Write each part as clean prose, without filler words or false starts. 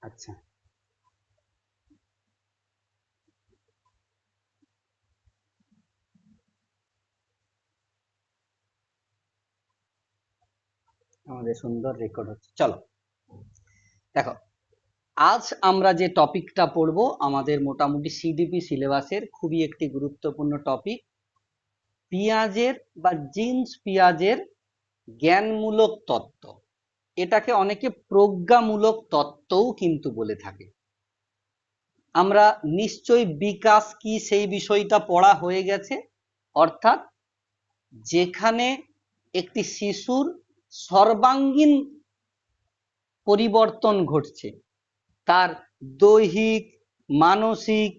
আচ্ছা, আমাদের সুন্দর রেকর্ড হচ্ছে। চলো দেখো, আজ আমরা যে টপিকটা পড়বো আমাদের মোটামুটি সিডিপি সিলেবাসের খুবই একটি গুরুত্বপূর্ণ টপিক, পেঁয়াজের বা জিন্স পেঁয়াজের জ্ঞানমূলক তত্ত্ব। এটাকে অনেকে প্রজ্ঞামূলক তত্ত্বও কিন্তু বলে থাকে। আমরা নিশ্চয়ই বিকাশ কি সেই বিষয়টা পড়া হয়ে গেছে, অর্থাৎ যেখানে একটি শিশুর সর্বাঙ্গীন পরিবর্তন ঘটছে, তার দৈহিক, মানসিক,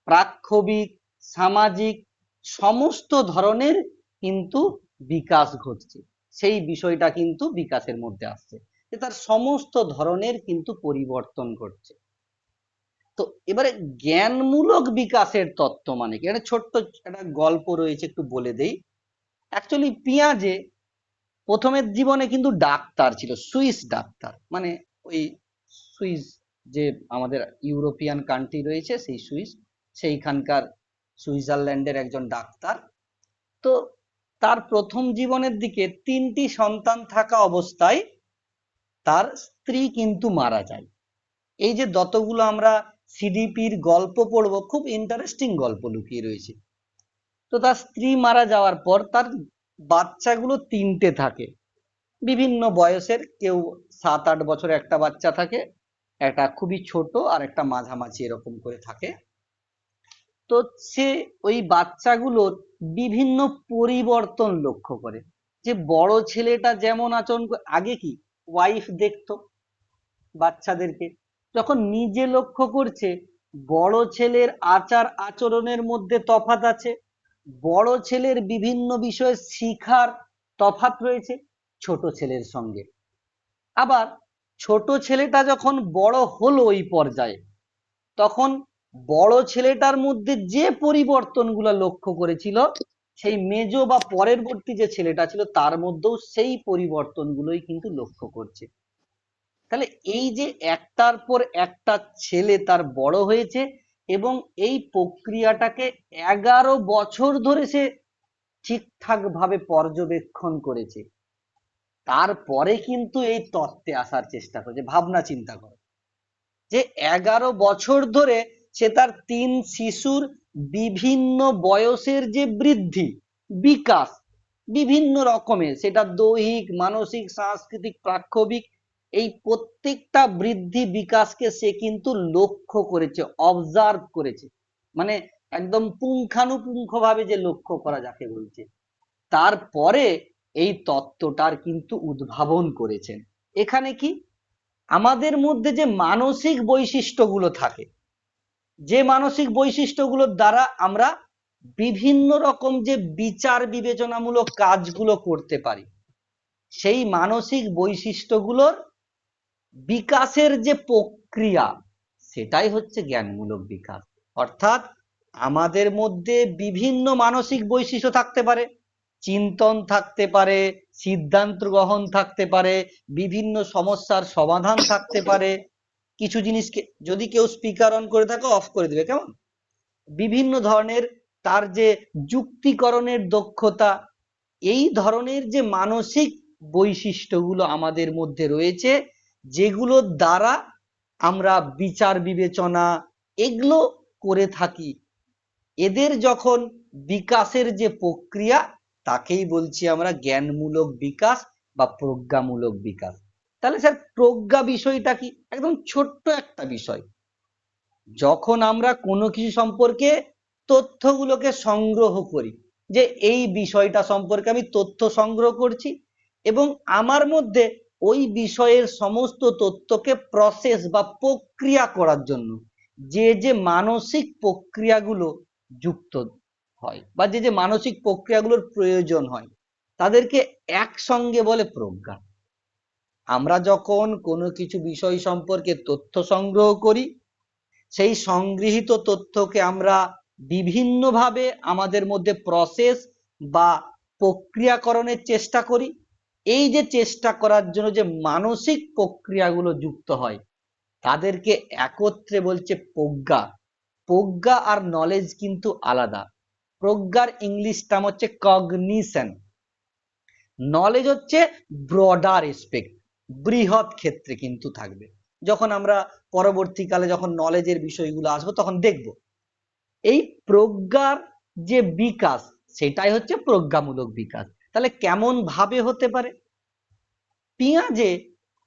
প্রাক্ষবিক, সামাজিক সমস্ত ধরনের কিন্তু বিকাশ ঘটছে, সেই বিষয়টা কিন্তু বিকাশের মধ্যে আসছে, যে তার সমস্ত ধরনের কিন্তু পরিবর্তন ঘটছে। তো এবারে জ্ঞানমূলক বিকাশের তত্ত্ব মানে কি, একটা ছোট্ট একটা গল্প রয়েছে, একটু বলে দেই। অ্যাকচুয়ালি পেঁয়াজে প্রথমের জীবনে কিন্তু ডাক্তার ছিল, সুইস ডাক্তার, মানে ওই সুইস যে আমাদের ইউরোপিয়ান কান্ট্রি রয়েছে, সেই সুইস, সেইখানকার সুইজারল্যান্ডের একজন ডাক্তার। তো তার প্রথম জীবনের দিকে 3টি সন্তান থাকা অবস্থায় তার স্ত্রী কিন্তু মারা যায়। এই যে যতগুলো আমরা সিডিপির গল্প পড়বো, খুব ইন্টারেস্টিং গল্প লুকিয়ে রয়েছে। তো তার স্ত্রী মারা যাওয়ার পর তার বাচ্চাগুলো 3টে থাকে, বিভিন্ন বয়সের, কেউ 7-8 বছর একটা বাচ্চা থাকে, একটা খুবই ছোট, আর একটা মাঝামাঝি, এরকম করে থাকে। তো সে ওই বাচ্চাগুলোর বিভিন্ন পরিবর্তন লক্ষ্য করে, যে বড় ছেলেটা যেমন আচরণ আগে কি ওয়াইফ দেখতো বাচ্চাদেরকে, যখন নিজে লক্ষ্য করছে বড় ছেলের আচার আচরণের মধ্যে তফাৎ আছে, বড় ছেলের বিভিন্ন বিষয়ে শিখার তফাৎ রয়েছে ছোট ছেলের সঙ্গে। আবার ছোট ছেলেটা যখন বড় হলো ওই পর্যায়ে, তখন বড় ছেলেটার মধ্যে যে পরিবর্তনগুলো লক্ষ্য করেছিল, সেই মেজ বা পরবর্তী যে ছেলেটা ছিল তার মধ্যেও সেই পরিবর্তনগুলোই কিন্তু লক্ষ্য করছে। তাহলে এই যে একটার পর একটা ছেলে তার বড় হয়েছে, এবং এই প্রক্রিয়াটাকে 11 বছর ধরে সে ঠিকঠাক ভাবে পর্যবেক্ষণ করেছে, তারপরে কিন্তু এই তত্ত্বে আসার চেষ্টা করেছে। ভাবনা চিন্তা করো, যে 11 বছর ধরে সে তার 3 শিশুর বিভিন্ন বয়সের যে বৃদ্ধি বিকাশ, বিভিন্ন রকমের, সেটা দৈহিক, মানসিক, সাংস্কৃতিক, প্রাক্ষবিক, এই প্রত্যেকটা বৃদ্ধি বিকাশকে সে কিন্তু লক্ষ্য করেছে, অবজার্ভ করেছে, মানে একদম পুঙ্খানুপুঙ্খ ভাবে যে লক্ষ্য করা যাকে বলছে। তারপরে এই তত্ত্বটার কিন্তু উদ্ভাবন করেছেন। এখানে কি আমাদের মধ্যে যে মানসিক বৈশিষ্ট্যগুলো থাকে, যে মানসিক বৈশিষ্ট্যগুলোর দ্বারা আমরা বিভিন্ন রকম যে বিচার বিবেচনামূলক কাজগুলো করতে পারি, সেই মানসিক বৈশিষ্ট্যগুলোর বিকাশের যে প্রক্রিয়া, সেটাই হচ্ছে জ্ঞানমূলক বিকাশ। অর্থাৎ আমাদের মধ্যে বিভিন্ন মানসিক বৈশিষ্ট্য থাকতে পারে, চিন্তন থাকতে পারে, সিদ্ধান্ত গ্রহণ থাকতে পারে, বিভিন্ন সমস্যার সমাধান থাকতে পারে। কিছু জিনিসকে যদি কেউ স্পিকার অন করে থাকে অফ করে দিবে, কেমন, বিভিন্ন ধরনের তার যে যুক্তিকরণের দক্ষতা, এই ধরনের যে মানসিক বৈশিষ্ট্যগুলো আমাদের মধ্যে রয়েছে, যেগুলোর দ্বারা আমরা বিচার বিবেচনা এগুলো করে থাকি, এদের যখন বিকাশের যে প্রক্রিয়া, তাকেই বলছি আমরা জ্ঞানমূলক বিকাশ বা প্রজ্ঞামূলক বিকাশ। তাহলে স্যার প্রজ্ঞা বিষয়টা কি? একদম ছোট্ট একটা বিষয়। যখন আমরা কোনো কিছু সম্পর্কে তথ্যগুলোকে সংগ্রহ করি, যে এই বিষয়টা সম্পর্কে আমি তথ্য সংগ্রহ করছি, এবং আমার মধ্যে ওই বিষয়ের সমস্ত তথ্যকে প্রসেস বা প্রক্রিয়া করার জন্য যে যে মানসিক প্রক্রিয়াগুলো যুক্ত হয়, বা যে যে মানসিক প্রক্রিয়াগুলোর প্রয়োজন হয়, তাদেরকে একসঙ্গে বলে প্রজ্ঞা। আমরা যখন কোনো কিছু বিষয় সম্পর্কে তথ্য সংগ্রহ করি, সেই সংগৃহীত তথ্যকে আমরা বিভিন্নভাবে আমাদের মধ্যে প্রসেস বা প্রক্রিয়াকরণের চেষ্টা করি। এই যে চেষ্টা করার জন্য যে মানসিক প্রক্রিয়াগুলো যুক্ত হয়, তাদেরকে একত্রে বলছে প্রজ্ঞা। প্রজ্ঞা আর নলেজ কিন্তু আলাদা। প্রজ্ঞার ইংলিশ টার্ম হচ্ছে কগনিশন, নলেজ হচ্ছে ব্রডার রেসপেক্ট, বৃহৎ ক্ষেত্রে কিন্তু থাকবে। যখন আমরা পরবর্তীকালে যখন নলেজের বিষয়গুলো আসবো তখন দেখব এই প্রজ্ঞার যে বিকাশ সেটাই হচ্ছে প্রজ্ঞামূলক বিকাশ। তাহলে কেমন ভাবে হতে পারে? পিঁয়াজে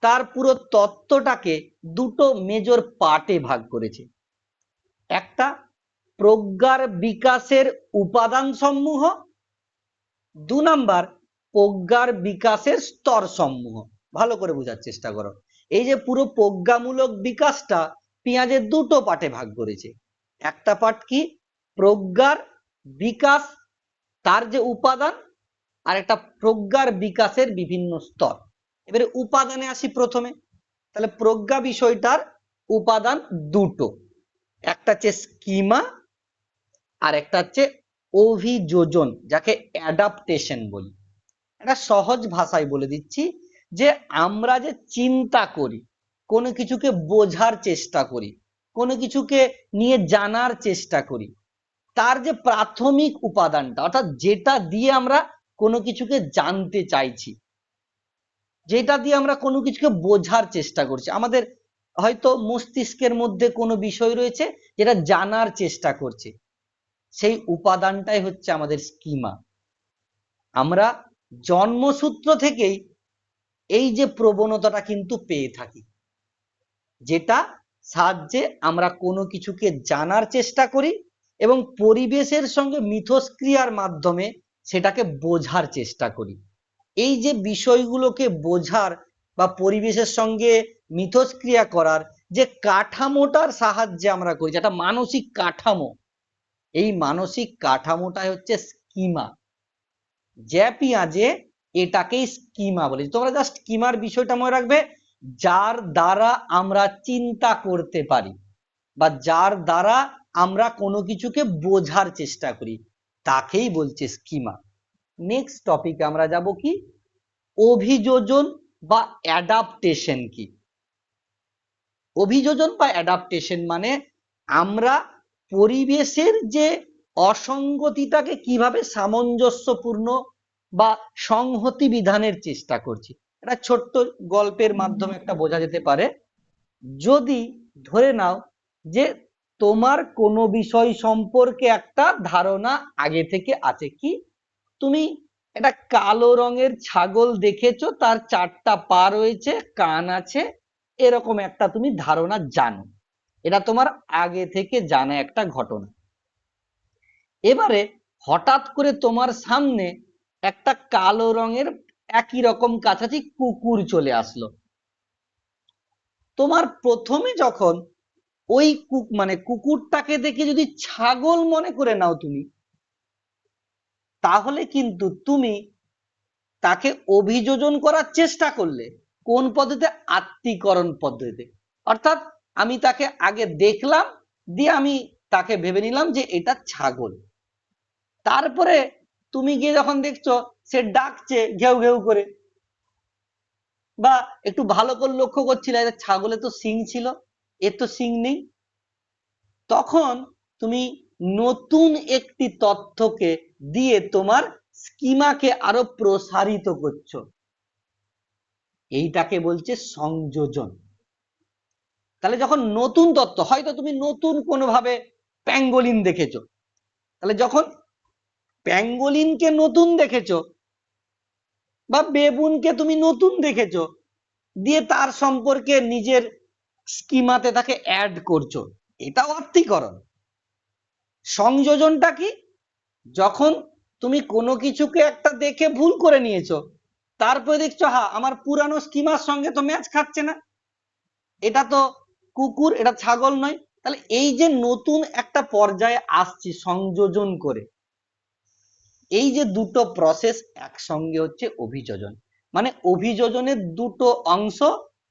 তার পুরো তত্ত্বটাকে দুটো মেজর পার্টে ভাগ করেছে। একটা প্রজ্ঞার বিকাশের উপাদান সমূহ, 2 নাম্বার প্রজ্ঞার বিকাশের স্তর সমূহ। ভালো করে বোঝার চেষ্টা করো। এই যে পুরো প্রজ্ঞামূলক বিকাশটা পেঁয়াজের দুটো পার্টে ভাগ করেছে। একটা পার্ট কি? প্রজ্ঞার বিকাশ, তার যে উপাদান, আর একটা প্রজ্ঞার বিকাশের বিভিন্ন স্তর। এবারে উপাদানে আসি প্রথমে। তাহলে প্রজ্ঞা বিষয়টার উপাদান দুটো, একটা হচ্ছে স্কিমা আর একটা হচ্ছে অভিযোজন, যাকে অ্যাডাপ্টেশন বলি। এটা সহজ ভাষায় বলে দিচ্ছি যে আমরা যে চিন্তা করি, কোনো কিছুকে বোঝার চেষ্টা করি, কোনো কিছুকে নিয়ে জানার চেষ্টা করি, তার যে প্রাথমিক উপাদানটা, অর্থাৎ যেটা দিয়ে আমরা কোনো কিছুকে জানতে চাইছি, যেটা দিয়ে আমরা কোনো কিছুকে বোঝার চেষ্টা করছি, আমাদের হয়তো মস্তিষ্কের মধ্যে কোনো বিষয় রয়েছে যেটা জানার চেষ্টা করছে, সেই উপাদানটাই হচ্ছে আমাদের স্কিমা। আমরা জন্মসূত্র থেকেই এই যে প্রবণতাটা কিন্তু পেয়ে থাকি, যেটা সাহায্যে আমরা কোনো কিছুকে জানার চেষ্টা করি এবং পরিবেশের সঙ্গে মিথস্ক্রিয়ার মাধ্যমে সেটাকে বোঝার চেষ্টা করি। এই যে বিষয়গুলোকে বোঝার বা পরিবেশের সঙ্গে মিথস্ক্রিয়া করার যে কাঠামোটার সাহায্যে আমরা করি, যেটা মানসিক কাঠামো, এই মানসিক কাঠামোটাই হচ্ছে স্কিমা। যে পেঁয়াজে এটাকেই স্কিমা বলে। তোমরা জাস্ট স্কিমার বিষয়টা মনে রাখবে, যার দ্বারা আমরা চিন্তা করতে পারি বা যার দ্বারা আমরা কোনো কিছুকে বোঝার চেষ্টা করি, তাকেই বলছে স্কিমা। নেক্সট টপিকে আমরা যাব কি? অভিযোজন বা অ্যাডাপ্টেশন কি? অভিযোজন বা অ্যাডাপ্টেশন মানে আমরা পরিবেশের যে অসঙ্গতিটাকে কিভাবে সামঞ্জস্যপূর্ণ বা সংহতি বিধানের চেষ্টা করছি। একটা ছোট্ট গল্পের মাধ্যমে একটা বোঝা যেতে পারে। যদি ধরে নাও যে তোমার কোনো বিষয় সম্পর্কে একটা ধারণা আগে থেকে আছে, কি তুমি একটা কালো রঙের ছাগল দেখেছো, তার 4টা পা রয়েছে, কান আছে, এরকম একটা তুমি ধারণা জানো, এটা তোমার আগে থেকে জানা একটা ঘটনা। এবারে হঠাৎ করে তোমার সামনে একটা কালো রঙের একই রকম কাছাকাছি কুকুর চলে আসলো। তোমার প্রথমে যখন ওই মানে কুকুরটাকে দেখে যদি ছাগল মনে করে নাও তুমি, তাহলে কিন্তু তুমি তাকে অভিযোজন করার চেষ্টা করলে কোন পদ্ধতিতে? আত্মীকরণ পদ্ধতিতে। অর্থাৎ আমি তাকে আগে দেখলাম, দিয়ে আমি তাকে ভেবে নিলাম যে এটা ছাগল। তারপরে তুমি গিয়ে যখন দেখছো সে ডাকছে ঘেউ ঘেউ করে, বা একটু ভালো করে লক্ষ্য করছিলে ছাগলে তো শিং ছিল, এর তো শিং নেই, তখন তুমি নতুন একটি তথ্যকে দিয়ে তোমার স্কিমাকে আরো প্রসারিত করছো। এইটাকে বলছে সংযোজন। তাহলে যখন নতুন তথ্য, হয়তো তুমি নতুন কোনোভাবে প্যাঙ্গোলিন দেখেছো, তাহলে যখন প্যাঙ্গোলিনকে নতুন দেখেছো বা বেবুনকে তুমি নতুন দেখেছো, দিয়ে তার সম্পর্কে নিজের স্কিমাতে তাকে অ্যাড করছো, এটাও আত্মীকরণ। সংযোজনটা কি? যখন তুমি কোনো কিছুকে একটা দেখে ভুল করে নিয়েছো, তারপরে দেখছো হ্যাঁ আমার পুরানো স্কিমার সঙ্গে তো ম্যাচ খাচ্ছে না, এটা তো কুকুর, এটা ছাগল নয়। তাহলে এই যে নতুন একটা পর্যায়ে আসছি সংযোজন করে, এই যে দুটো প্রসেস একসঙ্গে হচ্ছে অভিযোজন। মানে অভিযোজনের দুটো অংশ,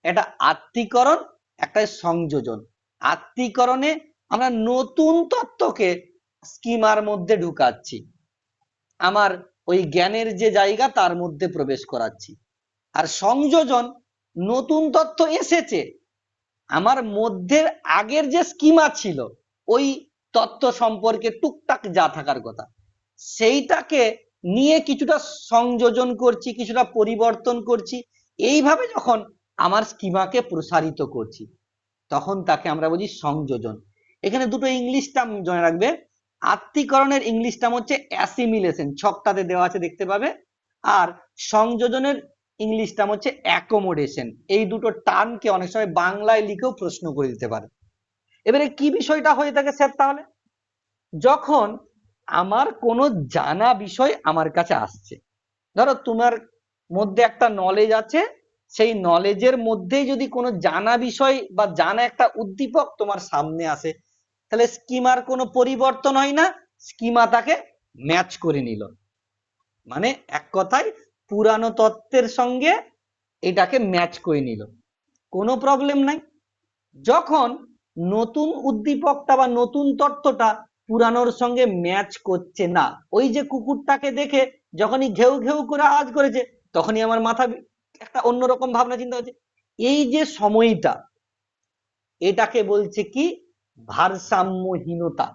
এটা আত্মীকরণ, একটা সংযোজন। আত্মীকরণে আমরা নতুন তত্ত্বকে স্কিমার মধ্যে ঢুকাচ্ছি, আমার ওই জ্ঞানের যে জায়গা তার মধ্যে প্রবেশ করাচ্ছি। আর সংযোজন, নতুন তথ্য এসেছে, আমার মধ্যে আগের যে স্কিমা ছিল ওই তত্ত্ব সম্পর্কে টুকটাক যা থাকার কথা সেইটাকে নিয়ে কিছুটা সংযোজন করছি, কিছুটা পরিবর্তন করছি। এইভাবে যখন আমার স্কিমাকে প্রসারিত করছি তখন তাকে আমরা বলি সংযোজন। এখানে দুটো ইংলিশ টার্ম জেনে রাখবে। আত্তীকরণের ইংলিশ টার্ম হচ্ছে অ্যাসিমিলেশন, ছকটাতে দেওয়া আছে দেখতে পাবে। আর সংযোজনের ইংলিশ টার্ম হচ্ছে অ্যাকোমোডেশন। এই দুটো টার্মকে অনেক সময় বাংলায় লিখেও প্রশ্ন করে দিতে পারে। এবারে কি বিষয়টা হয়ে থাকে স্যার? তাহলে যখন আমার কোনো জানা বিষয় আমার কাছে আসছে, ধরো তোমার মধ্যে একটা নলেজ আছে, সেই নলেজের মধ্যেই যদি কোনো জানা বিষয় বা জানা একটা উদ্দীপক তোমার সামনে আসে, তাহলে স্কিমার কোনো পরিবর্তন হয় না, স্কিমা তাকে ম্যাচ করে নিল। মানে এক কথায় পুরানো তত্ত্বের সঙ্গে এটাকে ম্যাচ করে নিল, কোনো প্রবলেম নাই। যখন নতুন উদ্দীপকটা বা নতুন তত্ত্বটা পুরানোর সঙ্গে ম্যাচ করছে না, ওই যে কুকুরটাকে দেখে যখনই ঘেউ ঘেউ করে আওয়াজ করেছে তখনই আমার মাথা একটা অন্যরকম ভাবনা চিন্তা হচ্ছে, এই যে সময়টা, এটাকে বলছে কি? ভারসাম্যহীনতা।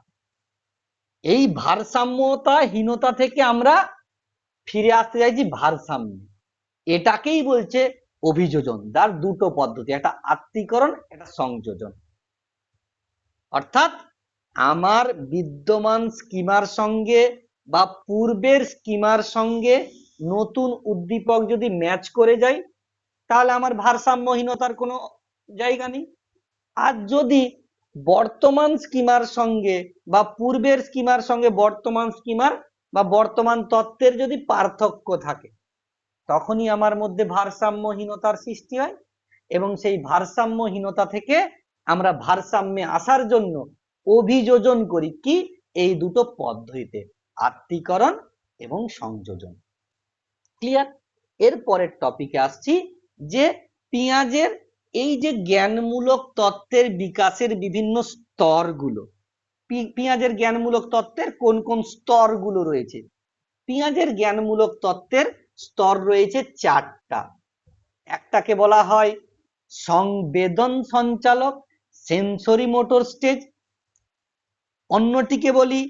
এই ভারসাম্যহীনতা থেকে আমরা ফিরে আসতে চাইছি ভারসাম্য, এটাকেই বলছে অভিযোজন। তার দুটো পদ্ধতি, একটা আত্তীকরণ, একটা সংযোজন। অর্থাৎ আমার বিদ্যমান স্কিমার সঙ্গে বা পূর্বের স্কিমার সঙ্গে নতুন উদ্দীপক যদি ম্যাচ করে যায় তাহলে আমার ভারসাম্যহীনতার কোনো জায়গা নেই। আর যদি বর্তমান স্কিমার সঙ্গে বা পূর্বের স্কিমার সঙ্গে বর্তমান স্কিমার বা বর্তমান তত্ত্বের যদি পার্থক্য থাকে তখনই আমার মধ্যে ভারসাম্যহীনতার সৃষ্টি হয়। এবং সেই ভারসাম্যহীনতা থেকে আমরা ভারসাম্যে আসার জন্য অভিযোজন করি কি? এই দুটো পদ্ধতিতে, আত্তীকরণ এবং সংযোজন। ক্লিয়ার? এর পরের টপিকে আসছি যে পেঁয়াজের এই যে জ্ঞানমূলক তত্ত্বের বিকাশের বিভিন্ন স্তরগুলো, পেঁয়াজের জ্ঞানমূলক তত্ত্বের কোন কোন স্তরগুলো রয়েছে। পেঁয়াজের জ্ঞানমূলক তত্ত্বের স্তর রয়েছে চারটা। একটাকে বলা হয় সংবেদন সঞ্চালক, সেন্সরি মোটর স্টেজ। অন্যটিকে বলি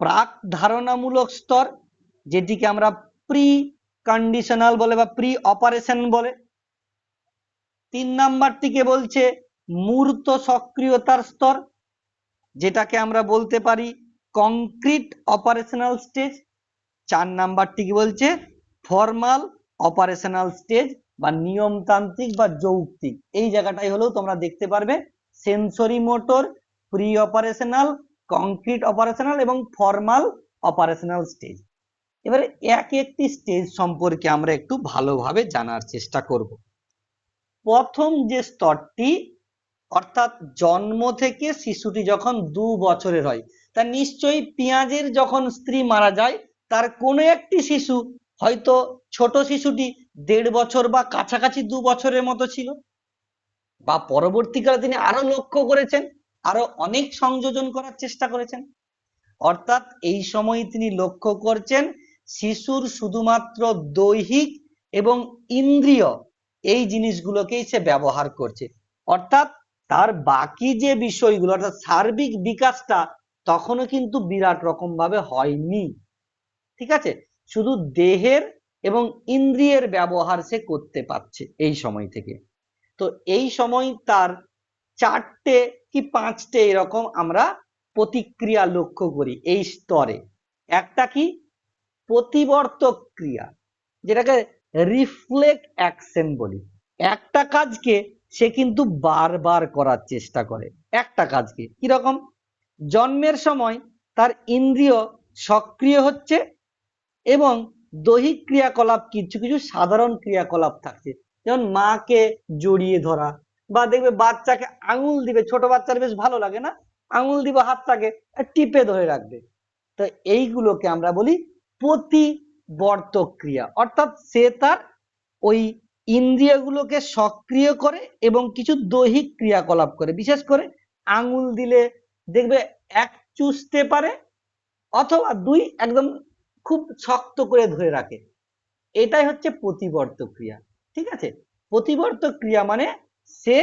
প্রাক ধারণামূলক স্তর, যেটিকে আমরা প্রি কন্ডিশনাল বলে বা প্রি অপারেশন বলে। 3 নাম্বারটিকে বলছে মূর্ত সক্রিয়তার স্তর, যেটাকে আমরা বলতে পারি কংক্রিট অপারেশনাল স্টেজ। 4 নাম্বারটিকে বলছে ফর্মাল অপারেশনাল স্টেজ বা নিয়মতান্ত্রিক বা যৌক্তিক। এই জায়গাটাই হলেও তোমরা দেখতে পারবে sensory motor, pre operational, concrete operational এবং ফর্মাল অপারেশনাল স্টেজ। এবারে এক একটি স্টেজ সম্পর্কে আমরা একটু ভালোভাবে জানার চেষ্টা করব। প্রথম যে স্তরটি, অর্থাৎ জন্ম থেকে শিশুটি যখন 2 বছরের হয়, তা নিশ্চয়ই পেঁয়াজের যখন স্ত্রী মারা যায় তার কোনো একটি শিশু, হয়তো ছোট শিশুটি 1.5 বছর বা কাছাকাছি 2 বছরের মতো ছিল, বা পরবর্তীকালে তিনি আরো লক্ষ্য করেছেন, আরো অনেক সংযোজন করার চেষ্টা করেছেন। অর্থাৎ এই সময় তিনি লক্ষ্য করছেন শিশুর শুধুমাত্র দৈহিক এবং ইন্দ্রিয় এই জিনিসগুলোকেই সে ব্যবহার করছে। অর্থাৎ তার বাকি যে বিষয়গুলো, অর্থাৎ সার্বিক বিকাশটা তখনও কিন্তু বিরাট রকম ভাবে হয়নি। ঠিক আছে, শুধু দেহের এবং ইন্দ্রিয়ের ব্যবহার সে করতে পারছে এই সময় থেকে। তো এই সময় তার 4টে কি 5টে এরকম আমরা প্রতিক্রিয়া লক্ষ্য করি এই স্তরে। একটা কি? প্রতিবর্তক ক্রিয়া, যেটাকে রিফ্লেক্ট অ্যাকশন বলি। একটা কাজকে সে কিন্তু বারবার করার চেষ্টা করে। একটা কাজকে কিরকম? জন্মের সময় তার ইন্দ্রিয় সক্রিয় হচ্ছে এবং দৈহিক ক্রিয়াকলাপ কিছু কিছু সাধারণ ক্রিয়াকলাপ থাকছে, যেমন মাকে জড়িয়ে ধরা, বা দেখবে বাচ্চাকে আঙুল দিবে, ছোট বাচ্চার বেশ ভালো লাগে না, আঙুল দিবে হাতটাকে টিপে ধরে রাখবে। তো এইগুলোকে আমরা বলি প্রতিবর্তক ক্রিয়া। অর্থাৎ সে তার ওই ইন্দ্রিয়গুলোকে সক্রিয় করে এবং কিছু দৈহিক ক্রিয়াকলাপ করে। বিশেষ করে আঙুল দিলে দেখবে এক চুষতে পারে, অথবা 2 একদম খুব শক্ত করে ধরে রাখে। এটাই হচ্ছে প্রতিবর্তক ক্রিয়া। ঠিক আছে, প্রতিবর্তক ক্রিয়া মানে সে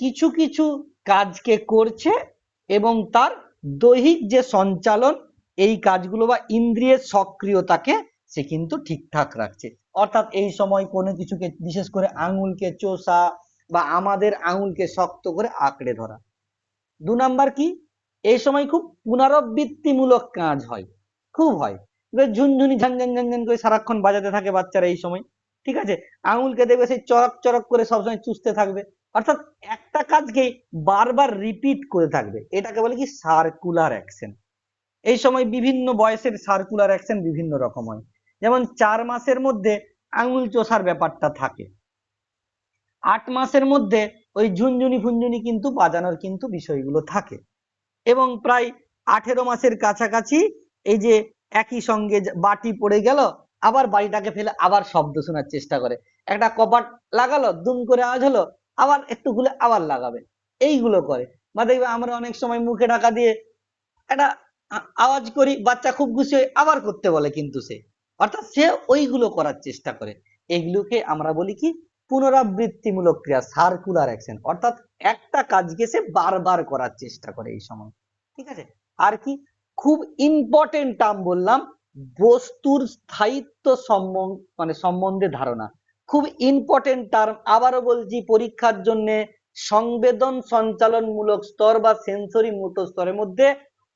কিছু কিছু কাজকে করছে এবং তার দৈহিক যে সঞ্চালন এই কাজগুলো বা ইন্দ্রিয়ের সক্রিয়তাকে সে কিন্তু ঠিকঠাক রাখছে। অর্থাৎ এই সময় কোনো কিছুকে বিশেষ করে আঙুলকে চোষা বা আমাদের আঙুলকে শক্ত করে আঁকড়ে ধরা। 2 নাম্বার কি, এই সময় খুব পুনরাবৃত্তিমূলক কাজ হয়, খুব হয়। ঝুনঝুনি ঝান ঝান ঝান ঝান করে সারাক্ষণ বাজাতে থাকে বাচ্চারা এই সময়, ঠিক আছে। আঙুলকে দেখবে সেই চরক চরক করে সবসময় চুষতে থাকবে, অর্থাৎ একটা কাজকে বারবার রিপিট করে থাকবে, এটাকে বলে কি সার্কুলার অ্যাকশন। এই সময় বিভিন্ন বয়সের সার্কুলার অ্যাকশন বিভিন্ন রকম হয়। যেমন 4 মাসের মধ্যে আঙুল চোষার ব্যাপারটা থাকে, 8 মাসের মধ্যে ওই ঝুনঝুনি ফুনঝুনি কিন্তু বাজানোর কিন্তু বিষয়গুলো থাকে, এবং প্রায় 18 মাসের কাছাকাছি এই যে একই সঙ্গে বাটি পড়ে গেল, আবার বাড়িটাকে ফেলে আবার শব্দ শোনার চেষ্টা করে, একটা কপাট লাগালো দুম করে আওয়াজ হলো, আবার একটু খুলে আবার লাগাবে, এইগুলো করে। বা দেখবে আমরা অনেক সময় মুখে ঢাকা দিয়ে একটা আওয়াজ করি, বাচ্চা খুব খুশি হয়ে আবার করতে বলে, কিন্তু সে অর্থাৎ সে ওইগুলো করার চেষ্টা করে। এগুলোকে আমরা বলি কি পুনরাবৃত্তিমূলক ক্রিয়া, সার্কুলার অ্যাকশন, অর্থাৎ একটা কাজকে সে বারবার করার চেষ্টা করে এই সময়, ঠিক আছে। আর কি খুব ইম্পর্টেন্ট টার্ম বললাম, বস্তুর স্থায়িত্ব সম্বন্ধে ধারণা, খুব ইম্পর্টেন্ট টার্ম, আবারও বলছি পরীক্ষার জন্য। সংবেদন সঞ্চালনমূলক স্তর বা সেন্সরি মোটর স্তরের মধ্যে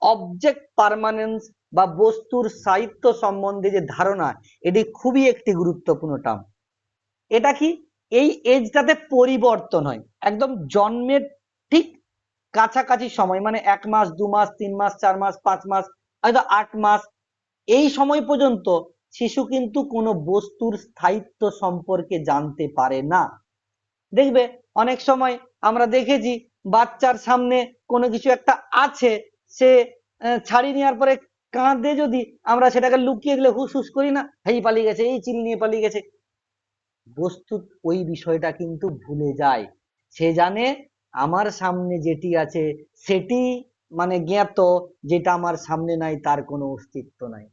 অবজেক্ট পার্মানেন্স বা বস্তুর স্থায়িত্ব সম্বন্ধে যে ধারণা, এটি খুবই একটি গুরুত্বপূর্ণ টার্ম। এটা কি এই এজটাতে পরিবর্তন হয়, একদম জন্মের ঠিক কাছাকাছি সময়, মানে 1 মাস 2 মাস 3 মাস 4 মাস 5 মাস হয়তো 8 মাস, এই সময় পর্যন্ত শিশু কিন্তু কোনো বস্তুর স্থায়িত্ব সম্পর্কে জানতে পারে না। দেখবে অনেক সময় আমরা দেখেছি বাচ্চার সামনে কোনো কিছু একটা আছে, সে ছাড়িয়ে নেওয়ার পরে কাঁদে, যদি আমরা সেটাকে লুকিয়ে দিলে হুস হুস করি না, এই পালিয়ে গেছে, এই চিল নিয়ে পালিয়ে গেছে, বস্তু ওই বিষয়টা কিন্তু ভুলে যায়। সে জানে আমার সামনে যেটি আছে সেটি মানে জ্ঞাত, যেটা আমার সামনে নাই তার কোনো অস্তিত্ব নাই।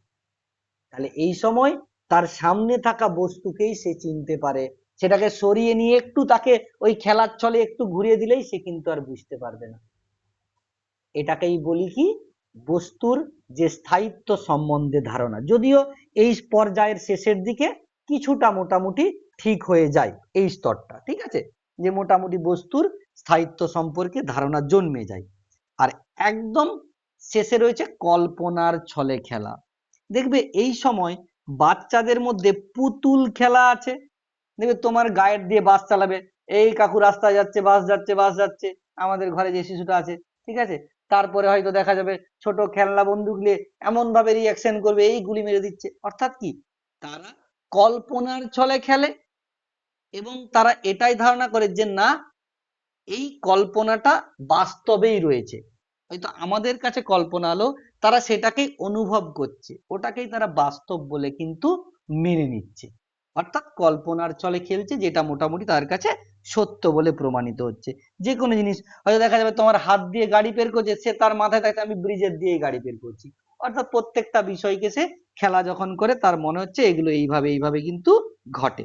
তাহলে এই সময় তার সামনে থাকা বস্তুকেই সে চিনতে পারে, সেটাকে সরিয়ে নিয়ে একটু তাকে ওই খেলার ছলে একটু ঘুরিয়ে দিলেই সে কিন্তু আর বুঝতে পারবে না। এটাকেই বলি কি বস্তুর যে স্থায়িত্ব সম্বন্ধে ধারণা, যদিও এই পর্যায়ের শেষের দিকে কিছুটা মোটামুটি ঠিক হয়ে যায় এই স্তরটা, ঠিক আছে, যে মোটামুটি বস্তুর স্থায়িত্ব সম্পর্কে ধারণা জন্মে যায়। আর একদম শেষে রয়েছে কল্পনার ছলে খেলা। দেখবে এই সময় বাচ্চাদের মধ্যে পুতুল খেলা আছে, দেখবে তোমার গায়ের দিয়ে বাস চালাবে, এই কাকু রাস্তায় যাচ্ছে, বাস যাচ্ছে, বাস যাচ্ছে, আমাদের ঘরে যে শিশুটা আছে, ঠিক আছে, তারপরে হয়তো দেখা যাবে ছোট খেলনা বন্দুক নিয়ে এমন ভাবে রিয়াকশন করবে, এই গুলি মেরে দিচ্ছে, অর্থাৎ কি তারা কল্পনার ছলে খেলে এবং তারা এটাই ধারণা করে যে না এই কল্পনাটা বাস্তবেই রয়েছে, হয়তো আমাদের কাছে কল্পনা হলো, তারা সেটাকেই অনুভব করছে, ওটাকেই তারা বাস্তব বলে কিন্তু মেনে নিচ্ছে, অর্থাৎ কল্পনার ছলে খেলছে, যেটা মোটামুটি তার কাছে সত্য বলে প্রমাণিত হচ্ছে। যে কোনো জিনিস হয়তো দেখা যাবে তোমার হাত দিয়ে গাড়ি বের করছে, সে তার মাথায় থাকছে আমি ব্রিজের দিয়ে গাড়ি বের করছি, অর্থাৎ প্রত্যেকটা বিষয়কে সে খেলা যখন করে তার মনে হচ্ছে এগুলো এইভাবে এইভাবে কিন্তু ঘটে।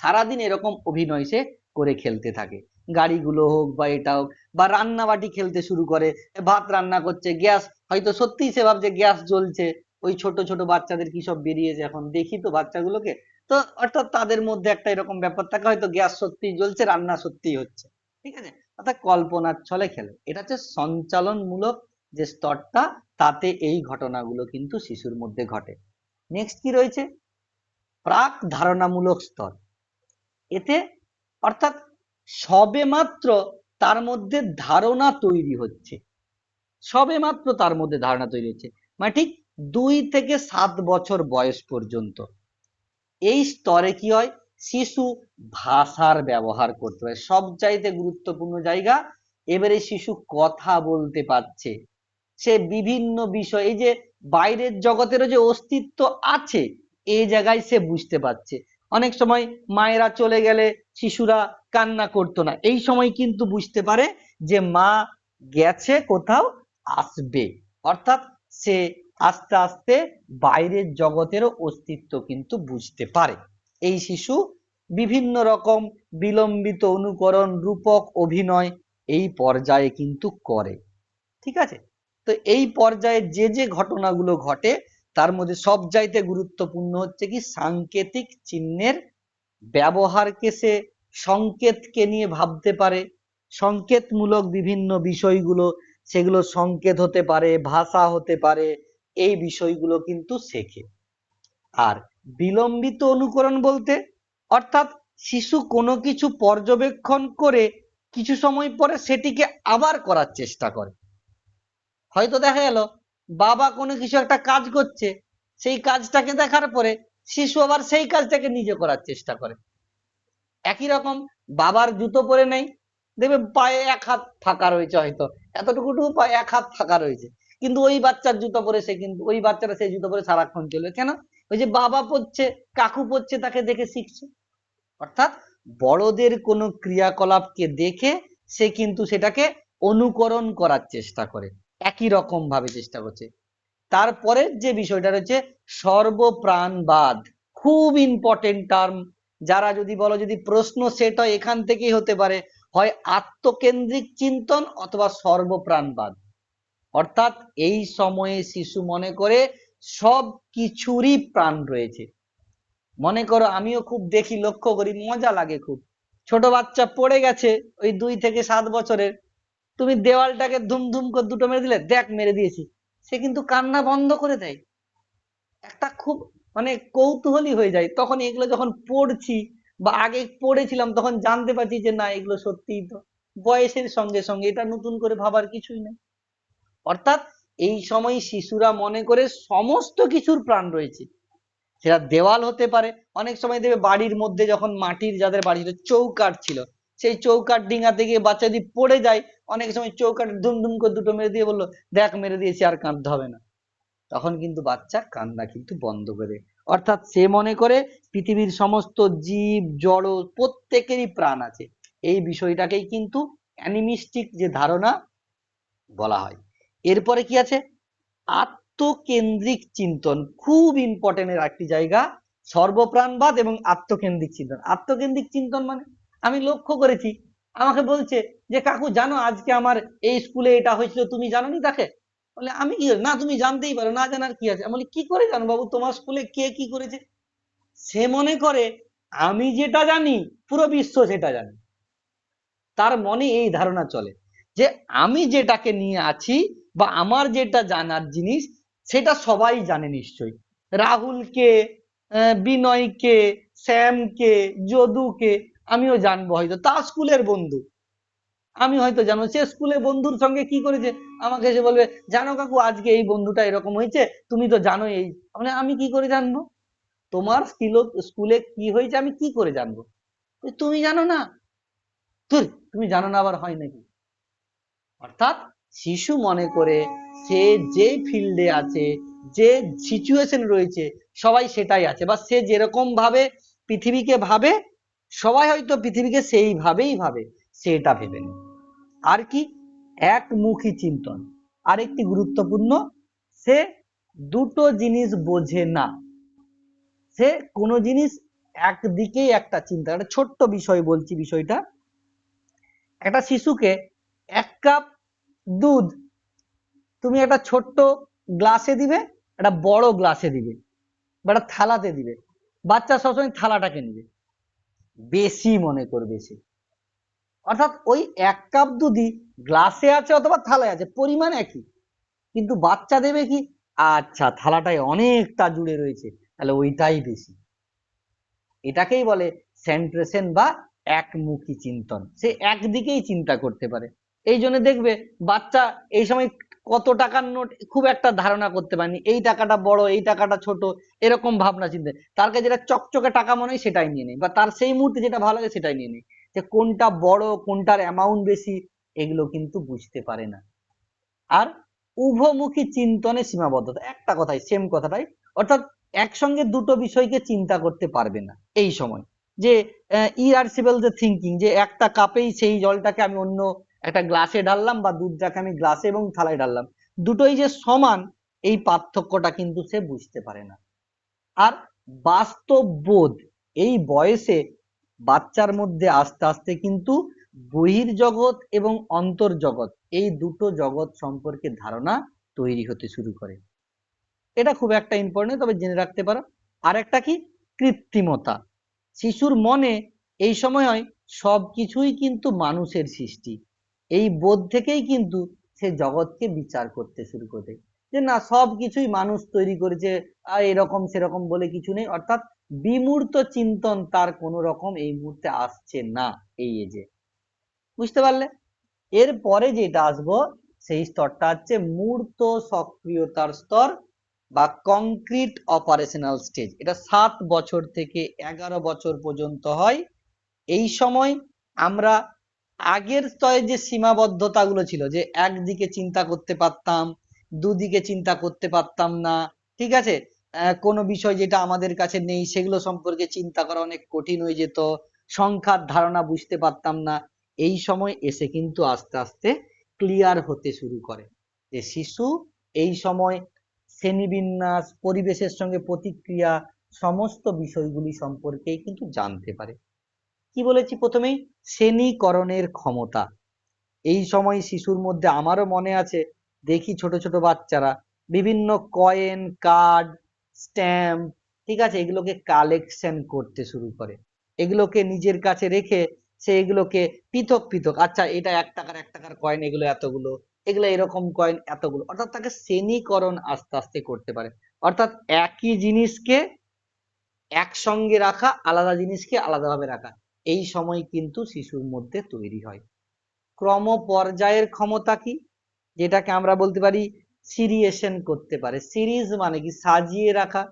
সারাদিন এরকম অভিনয় সে করে খেলতে থাকে, গাড়িগুলো হোক বা এটা হোক, বা রান্না বাটি খেলতে শুরু করে, ভাত রান্না করছে, গ্যাস হয়তো সত্যিই সে ভাবছে গ্যাস জ্বলছে, ওই ছোট ছোট বাচ্চাদের কি সব বেরিয়েছে এখন দেখি তো বাচ্চাগুলোকে, তো অর্থাৎ তাদের মধ্যে একটা এরকম ব্যাপার থাকে, হয়তো গ্যাস সত্যিই জ্বলছে, রান্না সত্যিই হচ্ছে, ঠিক আছে, অর্থাৎ কল্পনার ছলে খেলে। এটা হচ্ছে সঞ্চালনমূলক যে স্তরটা, তাতে এই ঘটনাগুলো কিন্তু শিশুর মধ্যে ঘটে। নেক্সট কি রয়েছে, প্রাক ধারণামূলক স্তর। এতে অর্থাৎ সবেমাত্র তার মধ্যে ধারণা তৈরি হচ্ছে, সবেমাত্র তার মধ্যে ধারণা তৈরি হচ্ছে, মানে ঠিক 2 থেকে 7 বছর বয়স পর্যন্ত এই স্তরে কি হয়, শিশু ভাষার ব্যবহার করতে পারে, সবচাইতে গুরুত্বপূর্ণ জায়গা। এবারে শিশু কথা বলতে পারছে, সে বিভিন্ন বিষয়, এই যে বাইরের জগতেরও যে অস্তিত্ব আছে এই জায়গায় সে বুঝতে পারছে। অনেক সময় মায়েরা চলে গেলে শিশুরা কান্না করতো না, এই সময় কিন্তু বুঝতে পারে যে মা গেছে কোথাও, আসবে, অর্থাৎ সে আস্তে আস্তে বাইরের জগতেরও অস্তিত্ব কিন্তু বুঝতে পারে। এই শিশু বিভিন্ন রকম বিলম্বিত অনুকরণ, রূপক অভিনয় এই পর্যায়ে কিন্তু করে। ঠিক আছে, তো এই পর্যায়ে যে যে ঘটনাগুলো ঘটে তার মধ্যে সবচাইতে গুরুত্বপূর্ণ হচ্ছে কি সাংকেতিক চিহ্নের ব্যবহারকে সে সংকেতকে নিয়ে ভাবতে পারে, সংকেতমূলক বিভিন্ন বিষয়গুলো, সেগুলো সংকেত হতে পারে, ভাষা হতে পারে, এই বিষয়গুলো কিন্তু শেখে। আর বিলম্বিত অনুকরণ বলতে অর্থাৎ শিশু কোনো কিছু পর্যবেক্ষণ করে কিছু সময় পরে সেটিকে আবার করার চেষ্টা করে। হয়তো দেখা গেল বাবা কোনো কিছু একটা কাজ করছে, সেই কাজটাকে দেখার পরে শিশু আবার সেই কাজটাকে নিজে করার চেষ্টা করে। একই রকম বাবার জুতো পরে নেই, দেখবে পায়ে এক হাত ফাঁকা রয়েছে, হয়তো এতটুকু পায়ে এক হাত ফাঁকা রয়েছে, কিন্তু ওই বাচ্চার জুতো পরে সে কিন্তু ওই বাচ্চারা সেই জুতো পরে সারাক্ষণ চলবে কেন? ওই যে বাবা পড়ছে, কাকু পড়ছে, তাকে দেখে শিখছে। অর্থাৎ বড়দের কোনো ক্রিয়াকলাপকে দেখে সে কিন্তু সেটাকে অনুকরণ করার চেষ্টা করে, একই রকম ভাবে চেষ্টা করছে। তারপরে যে বিষয়টা রয়েছে সর্বপ্রাণবাদ, খুব ইম্পর্টেন্ট টার্ম। যারা যদি বলো যদি প্রশ্ন সেট হয় এখান থেকেই হতে পারে, হয় আত্মকেন্দ্রিক চিন্তন অথবা সর্বপ্রাণবাদ। অর্থাৎ এই সময়ে শিশু মনে করে সব কিছুরই প্রাণ রয়েছে। মনে করো আমিও খুব দেখি, লক্ষ্য করি, মজা লাগে খুব। ছোট বাচ্চা পড়ে গেছে, ওই 2 থেকে 7 বছরের, তুমি দেওয়ালটাকে ধুমধুম করে দুটো মেরে দিলে, দেখ মেরে দিয়েছি, সে কিন্তু কান্না বন্ধ করে দেয়। একটা খুব মানে কৌতূহলী হয়ে যায় তখন। এগুলো যখন পড়ছি বা আগে পড়েছিলাম তখন জানতে পারছি যে না এগুলো সত্যিই তো, বয়সের সঙ্গে সঙ্গে এটা নতুন করে ভাবার কিছুই নেই। অর্থাৎ এই সময় শিশুরা মনে করে সমস্ত কিছুর প্রাণ রয়েছে। সেটা দেওয়াল হতে পারে, অনেক সময় দেখবে বাড়ির মধ্যে যখন মাটির যাদের বাড়ি ছিল চৌকাঠ ছিল, সেই চৌকাঠ ডিঙাতে গিয়ে বাচ্চা যদি পড়ে যায়, অনেক সময় চৌকাঠ ধুমধুম করে দুটো মেরে দিয়ে বললো দেখ মেরে দিয়েছি, আর কাঁদতে হবে না, তখন কিন্তু বাচ্চা কান্না কিন্তু বন্ধ করে। অর্থাৎ সে মনে করে পৃথিবীর সমস্ত জীব জড় প্রত্যেকেরই প্রাণ আছে। এই বিষয়টাকেই কিন্তু অ্যানিমিস্টিক যে ধারণা বলা হয়। এরপরে কি আছে? আত্মকেন্দ্রিক চিন্তন, খুব ইম্পর্টেন্ট এর একটি জায়গা, সর্বপ্রাণবাদ এবং আত্মকেন্দ্রিক চিন্তন। আত্মকেন্দ্রিক চিন্তন মানে আমি লক্ষ্য করেছি আমাকে বলছে যে কাকু জানো আজকে আমার এই স্কুলে এটা হয়েছিল, তুমি জানোনি তাকে? বলে আমি কি না, তুমি জানতেই পারো, না জানার কি আছে? আমি বলি কি করে জানো বাবু, তোমার স্কুলে কে কি করেছে? সে মনে করে আমি যেটা জানি পুরো বিশ্ব সেটা জানে। তার মনে এই ধারণা চলে যে আমি যেটাকে নিয়ে আছি বা আমার যেটা জানার জিনিস সেটা সবাই জানে নিশ্চয়ই। রাহুলকে, বিনয়কে, শ্যামকে, যদুকে আমিও জানবো, হয়তো তার স্কুলের বন্ধু, আমি হয়তো জানবো সে স্কুলে বন্ধুর সঙ্গে কি করেছে, আমাকে এসে বলবে জানো কাকু আজকে এই বন্ধুটা এরকম হয়েছে, তুমি তো জানো এই। মানে আমি কি করে জানবো তোমার স্কুলে কি হয়েছে, আমি কি করে জানবো? তুমি জানো না? তুমি জানো না আবার হয় নাকি? অর্থাৎ শিশু মনে করে সে যে ফিল্ডে আছে, যে সিচুয়েশন রয়েছে, সবাই সেটাই আছে, বা সে যেরকম ভাবে পৃথিবীকে ভাবে সবাই হয়তো পৃথিবীকে সেইভাবেই ভাবে, সেটা ভেবে নেয়। আর কি? একমুখী চিন্তন আরেকটি গুরুত্বপূর্ণ। সে দুটো জিনিস বোঝে না, সে কোনো জিনিস একদিকেই একটা চিন্তা। একটা ছোট্ট বিষয় বলছি, বিষয়টা একটা শিশুকে 1 কাপ দুধ তুমি একটা ছোট্ট গ্লাসে দিবে, একটা বড় গ্লাসে দিবে, বা একটা থালাতে দিবে, বাচ্চা সবসময় থালাটাকে নিবে, বেশি মনে করবে সে। অর্থাৎ ওই 1 কাপ দুধই গ্লাসে আছে অথবা থালায় আছে, পরিমাণ একই, কিন্তু বাচ্চা দেবে কি আচ্ছা থালাটায় অনেকটা জুড়ে রয়েছে, তাহলে ওইটাই বেশি। এটাকেই বলে সেন্ট্রেশন বা একমুখী চিন্তন। সে একদিকেই চিন্তা করতে পারে। এই জন্য দেখবে বাচ্চা এই সময় কত টাকার নোট খুব একটা ধারণা করতে পারেনি, এই টাকাটা বড় এই টাকাটা ছোট, এরকম ভাবনা চিন্তা। তার কাছে যেটা চকচকে টাকা মনে হয় সেটাই নিয়ে নেয়, বা তার সেই মুহূর্তে যেটা ভালো লাগে সেটাই নিয়ে নেয়। যে কোনটা বড় কোনটার অ্যামাউন্ট বেশি এগুলো কিন্তু বুঝতে পারে না। আর উভমুখী চিন্তনে সীমাবদ্ধতা, একটা কথাই সেম কথাটাই। অর্থাৎ একসঙ্গে দুটো বিষয়কে চিন্তা করতে পারবে না এই সময়। যে ইরার্সিবল যে থিঙ্কিং, যে একটা কাপেই সেই জলটাকে আমি অন্য একটা গ্লাসে ঢাললাম বা দুধটাকে আমি গ্লাসে এবং থালায় ঢাললাম, দুটোই যে সমান এই পার্থক্যটা কিন্তু সে বুঝতে পারে না। আর বাস্তব বোধ, এই বয়সে বাচ্চার মধ্যে আস্তে আস্তে কিন্তু বহির্জগৎ এবং অন্তর্জগৎ এই দুটো জগৎ সম্পর্কে ধারণা তৈরি হতে শুরু করে। এটা খুব একটা ইম্পর্টেন্ট, তবে জেনে রাখতে পারো। আর একটা কি, কৃত্রিমতা। শিশুর মনে এই সময় হয় সবকিছুই কিন্তু মানুষের সৃষ্টি, এই বোধ থেকেই কিন্তু সে জগৎকে বিচার করতে শুরু করে, যে না সবকিছুই মানুষ তৈরি করেছে, আর এরকম সেরকম বলে কিছু নেই। অর্থাৎ বিমূর্ত চিন্তন তার কোনো রকম এই মুহূর্তে আসছে না এই এজে। বুঝতে পারলে? এরপরে যেটা আসবো সেই স্তরটা হচ্ছে মূর্ত সক্রিয়তার স্তর বা কংক্রিট অপারেশনাল স্টেজ। এটা 7 বছর থেকে 11 বছর পর্যন্ত হয়। এই সময় আমরা আগের স্তরে যে সীমাবদ্ধতাগুলো ছিল, যে একদিকে চিন্তা করতে পারতাম, দুদিকে চিন্তা করতে পারতাম না, ঠিক আছে, কোনো বিষয় যেটা আমাদের কাছে নেই সেগুলো সম্পর্কে চিন্তা করা অনেক কঠিন হয়ে যেত, সংখ্যার ধারণা বুঝতে পারতাম না, এই সময় এসে কিন্তু আস্তে আস্তে ক্লিয়ার হতে শুরু করে যে শিশু এই সময় শ্রেণীবিন্যাস, পরিবেশের সঙ্গে প্রতিক্রিয়া, সমস্ত বিষয়গুলি সম্পর্কেই কিন্তু জানতে পারে। কি বলেছি প্রথমেই, শ্রেণীকরণের ক্ষমতা। এই সময় শিশুর মধ্যে, আমারও মনে আছে, দেখি ছোট ছোট বাচ্চারা বিভিন্ন কয়েন, কার্ড, স্ট্যাম্প, ঠিক আছে, এগুলোকে কালেকশন করতে শুরু করে, এগুলোকে নিজের কাছে রেখে সে এগুলোকে পৃথক পৃথক, আচ্ছা এটা 1 টাকার কয়েন, এগুলো এতগুলো, এগুলো এরকম কয়েন এতগুলো, অর্থাৎ তাকে শ্রেণীকরণ আস্তে আস্তে করতে পারে। অর্থাৎ একই জিনিসকে একসঙ্গে রাখা, আলাদা জিনিসকে আলাদাভাবে রাখা, এই সময় কিন্তু শিশুর মধ্যে তৈরি হয়। ক্রম পর্যায়ের ক্ষমতা কি, যেটাকে আমরা বলতে পারি সিরিয়েশন করতে পারে। সিরিজ মানে কি, সাজিয়ে রাখা।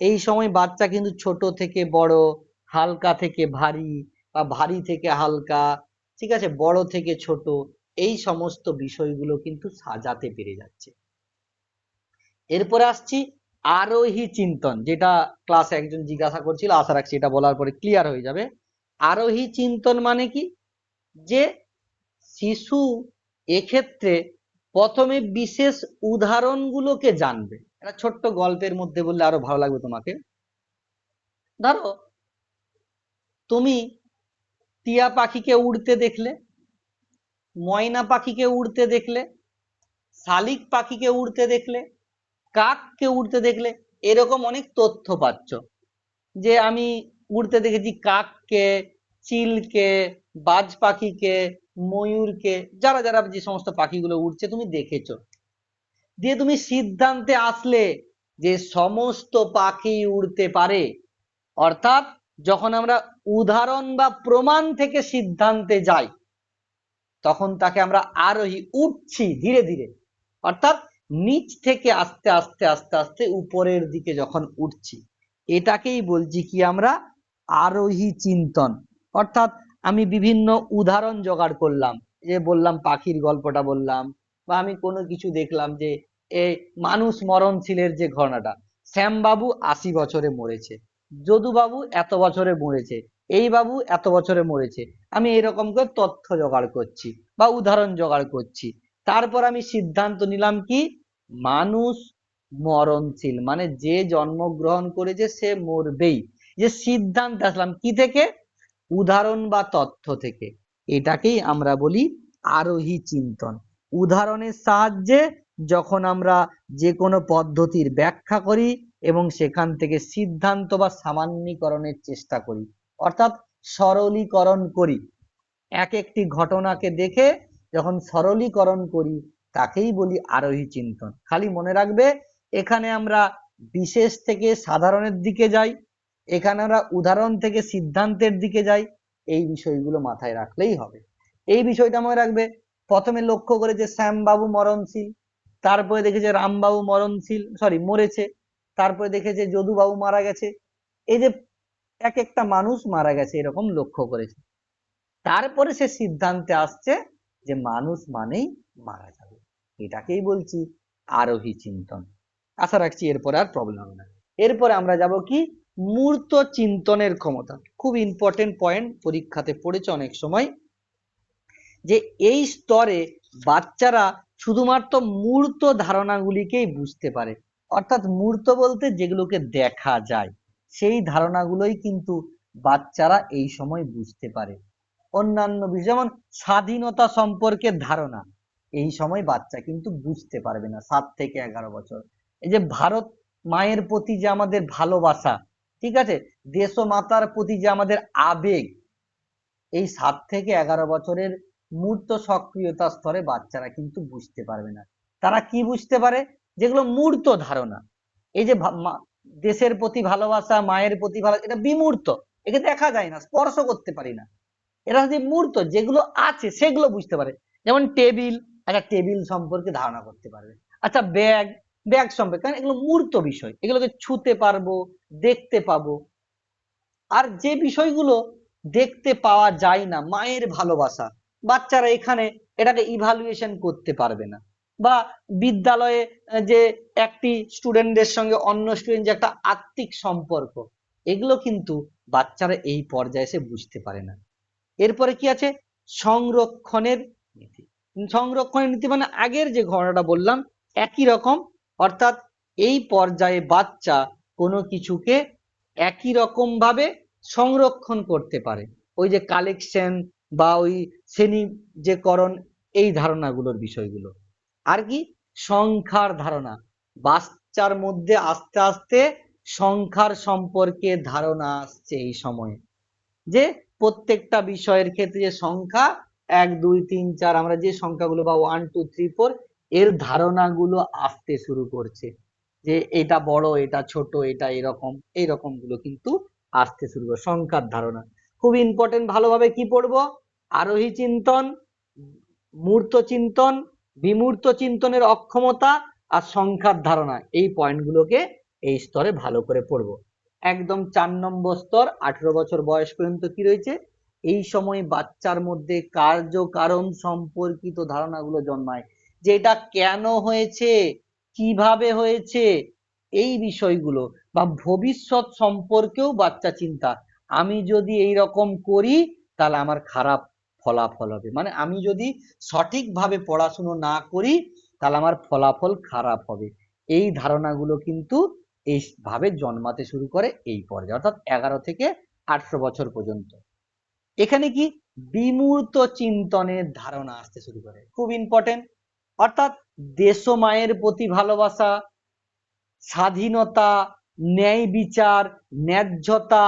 এই সময় বাচ্চা কিন্তু ছোট থেকে বড়, হালকা থেকে ভারী বা ভারী থেকে হালকা, ঠিক আছে, বড় থেকে ছোট, এই সমস্ত বিষয়গুলো কিন্তু সাজাতে পেরে যাচ্ছে। এরপরে আসছি আরোহী চিন্তন, যেটা ক্লাসে একজন জিজ্ঞাসা করছিল, আশা রাখছি এটা বলার পরে ক্লিয়ার হয়ে যাবে। আরোহী চিন্তন মানে কি, যে শিশু এক্ষেত্রে প্রথমে বিশেষ উদাহরণগুলোকে জানবে। একটা ছোট্ট গল্পের মধ্যে বললে আরো ভালো লাগবে তোমাকে। ধরো তুমি টিয়া পাখিকে উড়তে দেখলে, ময়না পাখিকে উড়তে দেখলে, শালিক পাখিকে উড়তে দেখলে, কাককে উড়তে দেখলে, এরকম অনেক তথ্য পাচ্ছ, যে আমি উড়তে দেখেছি কাককে, চিলকে, বাজ পাখিকে, ময়ূরকে, যারা যারা যে সমস্ত পাখিগুলো উড়ছে তুমি দেখেছো, দিয়ে তুমি সিদ্ধান্তে আসলে যে সমস্ত পাখি উড়তে পারে। অর্থাৎ যখন আমরা উদাহরণ বা প্রমাণ থেকে সিদ্ধান্তে যাই, তখন তাকে আমরা আরোহী, উঠছি ধীরে ধীরে, অর্থাৎ নিচ থেকে আস্তে আস্তে আস্তে আস্তে উপরের দিকে যখন উঠছি, এটাকেই বলছি কি আমরা আরোহী চিন্তন। অর্থাৎ আমি বিভিন্ন উদাহরণ জোগাড় করলাম, যে বললাম পাখির গল্পটা বললাম, বা আমি কোনো কিছু দেখলাম যে এই মানুষ মরণশীলের যে ঘটনাটা, শ্যামবাবু 80 বছরে মরেছে, যদুবাবু এত বছরে মরেছে, এই বাবু এত বছরে মরেছে, আমি এরকম করে তথ্য জোগাড় করছি বা উদাহরণ জোগাড় করছি। তারপর আমি সিদ্ধান্ত নিলাম কি, মানুষ মরণশীল, মানে যে জন্মগ্রহণ করেছে সে মরবেই, যে সিদ্ধান্ত আসলাম কি থেকে, উদাহরণ বা তথ্য থেকে। এটাকেই আমরা বলি আরোহী চিন্তন। উদাহরণের সাহায্যে যখন আমরা যে কোনো পদ্ধতির ব্যাখ্যা করি এবং সেখান থেকে সিদ্ধান্ত বা সামান্যীকরণের চেষ্টা করি, অর্থাৎ সরলীকরণ করি, এক একটি ঘটনাকে দেখে যখন সরলীকরণ করি, তাকেই বলি আরোহী চিন্তন। খালি মনে রাখবে, এখানে আমরা বিশেষ থেকে সাধারণের দিকে যাই, এখানে আমরা উদাহরণ থেকে সিদ্ধান্তের দিকে যাই, এই বিষয়গুলো মাথায় রাখলেই হবে। এই বিষয়টা মনে রাখবে, প্রথমে লক্ষ্য করে যে শ্যামবাবু মরণশীল, তারপরে দেখেছে রামবাবু মরণশীল, সরি মরেছে, তারপরে দেখেছে যদুবাবু মারা গেছে, এই যে এক একটা মানুষ মারা গেছে এরকম লক্ষ্য করেছে, তারপরে সে সিদ্ধান্তে আসছে যে মানুষ মানেই মারা যাবে। এটাকেই বলছি আরোহী চিন্তন। আশা রাখছি এরপরে আর প্রবলেম হবে না। এরপরে আমরা যাব কি, মূর্ত চিন্তনের ক্ষমতা। খুব ইম্পর্টেন্ট পয়েন্ট, পরীক্ষাতে পড়েছে অনেক সময়, যে এই স্তরে বাচ্চারা শুধুমাত্র মূর্ত ধারণাগুলিকেই বুঝতে পারে। অর্থাৎ মূর্ত বলতে যেগুলোকে দেখা যায় সেই ধারণাগুলোই কিন্তু বাচ্চারা এই সময় বুঝতে পারে। অন্যান্য বিষয় যেমন স্বাধীনতা সম্পর্কে ধারণা, এই সময় বাচ্চা কিন্তু বুঝতে পারবে না 7 থেকে 11 বছর। এই যে ভারত মায়ের প্রতি যে আমাদের ভালোবাসা, ঠিক আছে, দেশ ও মাতার প্রতি যে আমাদের আবেগ, এই 7 থেকে 11 বছরের মূর্ত সক্রিয়তা স্তরে বাচ্চারা কিন্তু বুঝতে পারবে না। তারা কি বুঝতে পারে? যেগুলো মূর্ত ধারণা। এই যে দেশের প্রতি ভালোবাসা, মায়ের প্রতি ভালো, এটা বিমূর্ত, একে দেখা যায় না, স্পর্শ করতে পারি না। এরা যে মূর্ত যেগুলো আছে সেগুলো বুঝতে পারে। যেমন টেবিল, একটা টেবিল সম্পর্কে ধারণা করতে পারবে। আচ্ছা ব্যাগ, ব্যাগ সম্পর্কে, কারণ এগুলো মূর্ত বিষয়, এগুলোকে ছুতে পারবো, দেখতে পাবো। আর যে বিষয়গুলো দেখতে পাওয়া যায় না, মায়ের ভালোবাসা, বাচ্চারা এখানে এটাকে ইভালুয়েশন করতে পারবে না। বা বিদ্যালয়ে যে একটি স্টুডেন্টদের সঙ্গে অন্য স্টুডেন্ট যে একটা আত্মিক সম্পর্ক, এগুলো কিন্তু বাচ্চারা এই পর্যায়ে এসে বুঝতে পারে না। এরপরে কি আছে? সংরক্ষণের নীতি। সংরক্ষণের নীতি মানে আগের যে ঘটনাটা বললাম একই রকম, অর্থাৎ এই পর্যায়ে বাচ্চা কোনো কিছুকে একই রকম ভাবে সংরক্ষণ করতে পারে। ওই যে কালেকশন বা ওই শ্রেণী যে করণ, এই ধারণাগুলোর বিষয়গুলো। আর কি? সংখ্যার ধারণা, বাচ্চার মধ্যে আস্তে আস্তে সংখ্যার সম্পর্কে ধারণা আসছে এই সময়ে। যে প্রত্যেকটা বিষয়ের ক্ষেত্রে যে সংখ্যা 1 2 3 4, আমরা যে সংখ্যাগুলো বা 1 2 3 4, এর ধারণাগুলো আসতে শুরু করছে। যে এটা বড়, এটা ছোট, এটা এরকম, এইরকম গুলো কিন্তু আসতে শুরু করে। সংখ্যার ধারণা খুব ইম্পর্টেন্ট। ভালোভাবে কি পড়বো? আরোহী চিন্তন, মূর্ত চিন্তন, বিমূর্ত চিন্তনের অক্ষমতা আর সংখ্যার ধারণা, এই পয়েন্টগুলোকে এই স্তরে ভালো করে পড়বো। একদম 4 নম্বর স্তর, 18 বছর বয়স পর্যন্ত কি রয়েছে? এই সময় বাচ্চার মধ্যে কার্যকারণ সম্পর্কিত ধারণাগুলো জন্মায়, যে এটা কেন হয়েছে, কিভাবে হয়েছে, এই বিষয়গুলো বা ভবিষ্যৎ সম্পর্কেও বাচ্চা চিন্তা, আমি যদি এই রকম করি তাহলে আমার খারাপ ফলাফল হবে, মানে আমি যদি সঠিকভাবে পড়াশুনো না করি তাহলে আমার ফলাফল খারাপ হবে। এই ধারণাগুলো কিন্তু এইভাবে জন্মাতে শুরু করে এই পর্যায়ে, অর্থাৎ 11 থেকে 18 বছর পর্যন্ত। এখানে কি? বিমূর্ত চিন্তনের ধারণা আসতে শুরু করে, খুব ইম্পর্টেন্ট। অর্থাৎ দেশ ও মায়ের প্রতি ভালোবাসা, স্বাধীনতা, ন্যায় বিচার, ন্যায্যতা,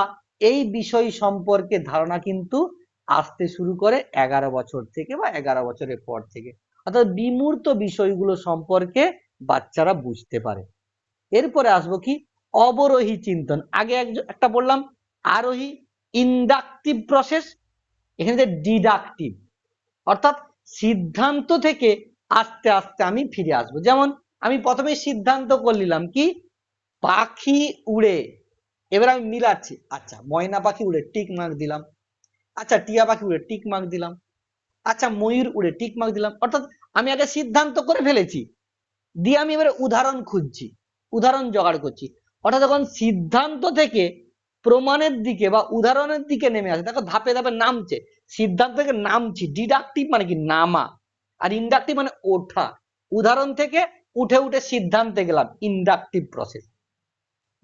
এই বিষয় সম্পর্কে ধারণা কিন্তু আসতে শুরু করে 11 বছর থেকে বা 11 বছরের পর থেকে। অর্থাৎ বিমূর্ত বিষয়গুলো সম্পর্কে বাচ্চারা বুঝতে পারে। এরপরে আসবো কি? অবরোহী চিন্তন। আগে একটা বললাম আরোহী, ইন্ডাকটিভ প্রসেস, এখানে যে ডিডাকটিভ, অর্থাৎ সিদ্ধান্ত থেকে আস্তে আস্তে আমি ফিরে আসবো। যেমন আমি প্রথমে সিদ্ধান্ত করে নিলাম কি, পাখি উড়ে, এবার আমি মিলাচ্ছি, আচ্ছা ময়না পাখি উড়ে, টিক মার্ক দিলাম। আচ্ছা টিয়া পাখি উড়ে, টিক মার্ক দিলাম। আচ্ছা ময়ূর উড়ে, টিক মার্ক দিলাম। অর্থাৎ আমি আগে সিদ্ধান্ত করে ফেলেছি, দিয়ে আমি এবারে উদাহরণ খুঁজছি, উদাহরণ জোগাড় করছি। অর্থাৎ যখন সিদ্ধান্ত থেকে প্রমাণের দিকে বা উদাহরণের দিকে নেমে আসে, দেখো ধাপে ধাপে নামছে, সিদ্ধান্ত থেকে নামছি। ডিডাকটিভ মানে কি? নামা। আর ইন্ডাকটিভ মানে ওঠা। উদাহরণ থেকে উঠে উঠে সিদ্ধান্তে গেলাম, ইন্ডাকটিভ প্রসেস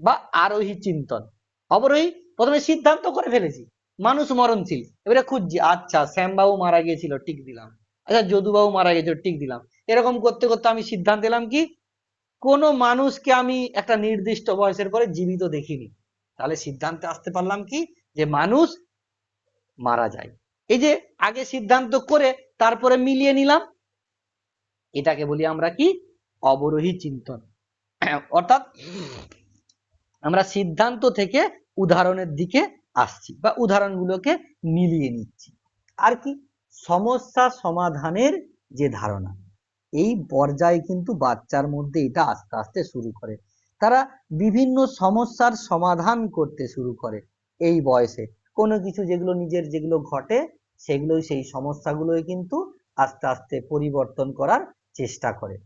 বা আরোহী চিন্তন। অবরোহী, প্রথমে সিদ্ধান্ত করে ফেলেছি মানুষ মরণশীল, এবারে খুঁজছি, আচ্ছা শ্যামবাবু মারা গিয়েছিল, টিক দিলাম। আচ্ছা যদুবাবু মারা গিয়েছিল, টিক দিলাম। এরকম করতে করতে আমি সিদ্ধান্ত এলাম কি, কোন মানুষকে আমি একটা নির্দিষ্ট বয়সের পরে জীবিত দেখিনি, তাহলে সিদ্ধান্তে আসতে পারলাম কি, যে মানুষ মারা যায়। এই যে আগে সিদ্ধান্ত করে তারপরে মিলিয়ে নিলাম, এটাকে বলি আমরা কি? অবরোহী চিন্তন। অর্থাৎ আমরা সিদ্ধান্ত থেকে উদাহরণের দিকে আসছি বা উদাহরণগুলোকে মিলিয়ে নিচ্ছি। আর কি? সমস্যা সমাধানের যে ধারণা, এই পর্যায়ে কিন্তু বাচ্চার মধ্যে এটা আস্তে আস্তে শুরু করে। তারা বিভিন্ন সমস্যার সমাধান করতে শুরু করে এই বয়সে। কোনো কিছু যেগুলো নিজের যেগুলো ঘটে, সেগুলোই সেই সমস্যাগুলোই কিন্তু আস্তে আস্তে পরিবর্তন করার চেষ্টা করে।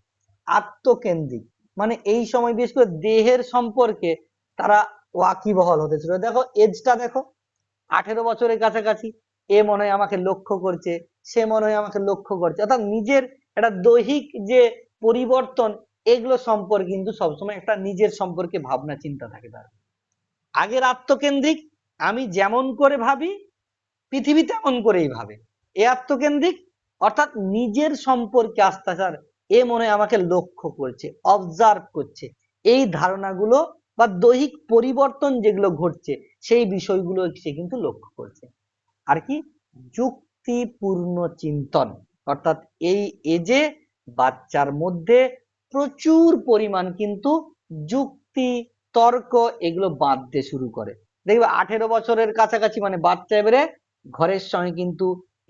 আত্মকেন্দ্রিক মানে এই সময় বিশেষ করে দেহের সম্পর্কে তারা ওয়াকিবহল হতে শুরু করে। দেখো এজটা দেখো, 18 বছরের কাছাকাছি। এ মনে হয় আমাকে লক্ষ্য করছে, সে মনে হয় আমাকে লক্ষ্য করছে। অর্থাৎ নিজের একটা দৈহিক যে পরিবর্তন, এগুলো সম্পর্কে কিন্তু সবসময় একটা নিজের সম্পর্কে ভাবনা চিন্তা থাকে তার। আগের আত্মকেন্দ্রিক, আমি যেমন করে ভাবি পৃথিবী তেমন করেই ভাবে। এ আত্মকেন্দ্রিক, অর্থাৎ নিজের সম্পর্কে আস্থাচার, এ মনে হয় আমাকে লক্ষ্য করছে, অবজার্ভ করছে, এই ধারণাগুলো বা দৈহিক পরিবর্তন যেগুলো ঘটছে সেই বিষয়গুলো সে কিন্তু লক্ষ্য করছে। আর কি যুক্তিপূর্ণ চিন্তন, অর্থাৎ এই এজে বাচ্চার মধ্যে প্রচুর পরিমাণ কিন্তু যুক্তি তর্ক এগুলো বাঁধতে শুরু করে। দেখবে 18 বছরের কাছাকাছি মানে বাচ্চা এবারে ঘরের সঙ্গে কিন্তু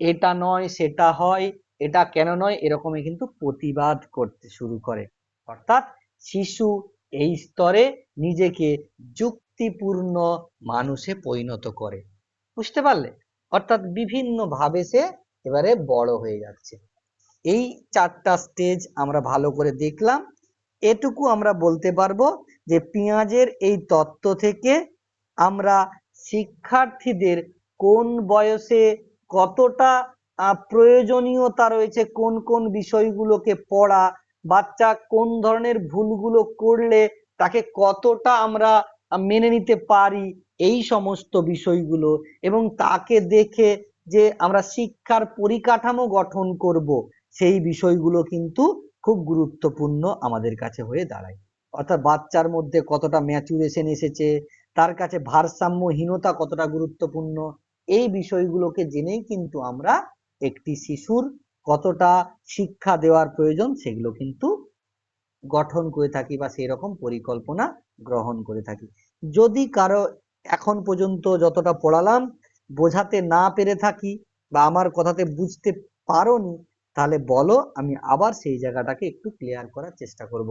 এটা নয় সেটা হয়, এটা কেন নয় এরকমই কিন্তু প্রতিবাদ করতে শুরু করে। অর্থাৎ শিশু এই স্তরে নিজেকে যুক্তিপূর্ণ মানুষে পরিণত করে। বুঝতে পারলে? অর্থাৎ বিভিন্ন ভাবে সে এবারে বড় হয়ে যাচ্ছে। এই 4টা স্টেজ আমরা ভালো করে দেখলাম। এটুকু আমরা বলতে পারবো যে পেঁয়াজের এই তত্ত্ব থেকে আমরা শিক্ষার্থীদের কোন বয়সে কতটা প্রয়োজনীয়তা রয়েছে, কোন কোন বিষয়গুলোকে পড়া, বাচ্চা কোন ধরনের ভুলগুলো করলে তাকে কতটা আমরা মেনে নিতে পারি, এই সমস্ত বিষয়গুলো, এবং তাকে দেখে যে আমরা শিক্ষার পরিকাঠামো গঠন করব, সেই বিষয়গুলো কিন্তু খুব গুরুত্বপূর্ণ আমাদের কাছে হয়ে দাঁড়ায়। অর্থাৎ বাচ্চার মধ্যে কতটা ম্যাচুরেশন এসেছে, তার কাছে ভারসাম্যহীনতা কতটা গুরুত্বপূর্ণ, এই বিষয়গুলোকে জেনেই কিন্তু আমরা একটি শিশুর কতটা শিক্ষা দেওয়ার প্রয়োজন সেগুলো কিন্তু গঠন করে থাকি বা সেই রকম পরিকল্পনা গ্রহণ করে থাকি। যদি কারো এখন পর্যন্ত যতটা পড়ালাম বোঝাতে না পেরে থাকি বা আমার কথাতে বুঝতে পারোনি, তাহলে বলো, আমি আবার সেই জায়গাটাকে একটু ক্লিয়ার করার চেষ্টা করব।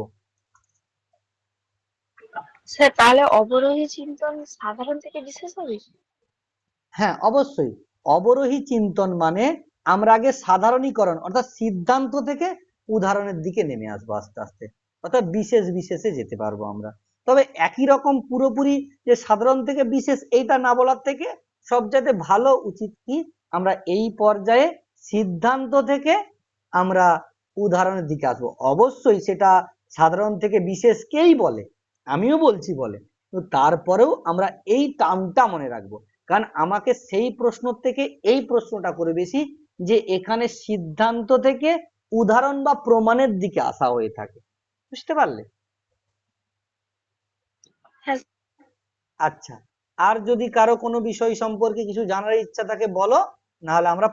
স্যার তাহলে অবরোহী চিন্তন সাধারণ থেকে বিশেষ হবে? হ্যাঁ, অবশ্যই। অবরোহী চিন্তন মানে আমরা আগে সাধারণীকরণ অর্থাৎ সিদ্ধান্ত থেকে উদাহরণের দিকে নেমে আসবো আস্তে আস্তে, অর্থাৎ বিশেষ বিশেষে যেতে পারবো আমরা। তবে একই রকম পুরোপুরি যে সাধারণ থেকে বিশেষ এইটা না বলার থেকে সবচাইতে ভালো উচিত কি আমরা এই পর্যায়ে সিদ্ধান্ত থেকে আমরা উদাহরণের দিকে আসবো। অবশ্যই সেটা সাধারণ থেকে বিশেষকেই বলে, আমিও বলছি বলে, কিন্তু তারপরেও আমরা এই টার্মটা মনে রাখবো, কারণ আমাকে সেই প্রশ্ন থেকে এই প্রশ্নটা করে বেশি যে এখানে সিদ্ধান্ত থেকে উদাহরণ বা প্রমাণের দিকে আসা হয়ে থাকে। বুঝতে পারলে? হ্যাঁ। আচ্ছা, আর যদি কারো কোনো বিষয় সম্পর্কে কিছু জানার ইচ্ছা থাকে বলো, নাহলে আমরা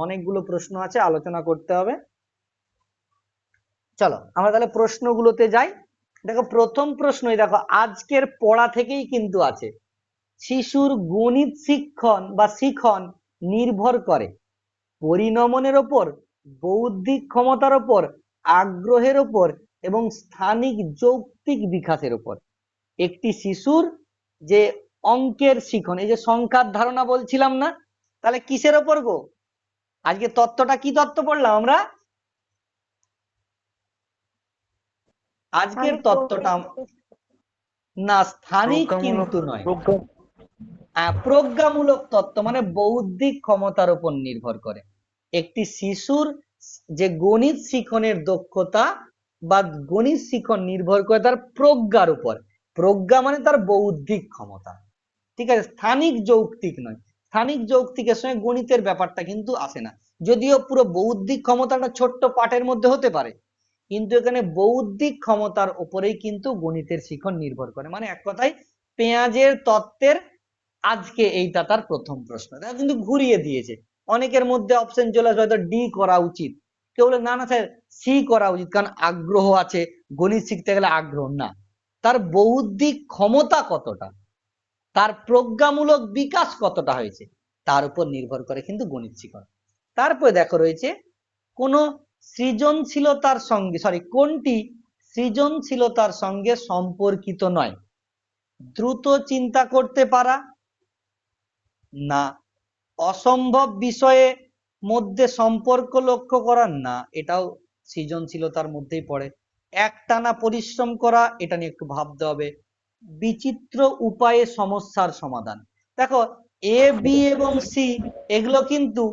অনেকগুলো প্রশ্ন আছে আলোচনা করতে হবে। চলো আমরা তাহলে প্রশ্নগুলোতে যাই। দেখো প্রথম প্রশ্নই দেখো আজকের পড়া থেকেই কিন্তু আছে, শিশুর গণিত শিক্ষণ বা শিখন নির্ভর করে পরিণমনের ওপর, বৌদ্ধিক ক্ষমতার ওপর, আগ্রহের ওপর এবং স্থানিক যৌক্তিক বিকাশের ওপর। একটি শিশুর যে অঙ্কের শিখন, এই যে সংখ্যার ধারণা বলছিলাম না, তাহলে কিসের ওপর গো? আজকে তত্ত্বটা কি তত্ত্ব পড়লাম আমরা? আজকের তত্ত্বটা না স্থানিক কিন্তু নয়, প্রজ্ঞামূলক তত্ত্ব মানে বৌদ্ধিক ক্ষমতার উপর নির্ভর করে। একটি শিশুর যে গণিত শিখনের দক্ষতা বা গণিত শিখন নির্ভর করে তার প্রজ্ঞার উপর। প্রজ্ঞা মানে তার বৌদ্ধিক ক্ষমতা, ঠিক আছে, স্থানিক যৌক্তিক নয়। স্থানিক যৌক্তিকের সঙ্গে গণিতের ব্যাপারটা কিন্তু আসে না, যদিও পুরো বৌদ্ধিক ক্ষমতাটা ছোট্ট পাঠের মধ্যে হতে পারে, কিন্তু এখানে বৌদ্ধিক ক্ষমতার উপরেই কিন্তু গণিতের শিখন নির্ভর করে। মানে এক কথায় পেঁয়াজের তত্ত্বের আজকে এইটা তার প্রথম প্রশ্ন, তারা কিন্তু ঘুরিয়ে দিয়েছে। অনেকের মধ্যে অপশন চলে আসবে হয়তো ডি করা উচিত, কেউ বলে না না স্যার সি করা উচিত, কারণ আগ্রহ আছে, গণিত শিখতে গেলে আগ্রহ না, তার বৌদ্ধিক ক্ষমতা কতটা, তার প্রজ্ঞামূলক বিকাশ কতটা হয়েছে, তার উপর নির্ভর করে কিন্তু গণিত শিখন। তারপরে দেখো রয়েছে কোন সৃজনশীলতার সঙ্গে কোনটি সৃজনশীলতার সঙ্গে সম্পর্কিত নয়? দ্রুত চিন্তা করতে পারা, না অসম্ভব বিষয়ে মধ্যে সম্পর্ক লক্ষ্য করা, না এটাও সৃজনশীলতার মধ্যেই পড়ে, একটানা পরিশ্রম করা, এটা নিয়ে একটু ভাবতে হবে, বিচিত্র উপায়ে সমস্যার সমাধান। দেখো এ বি এবং সি এগুলো কিন্তু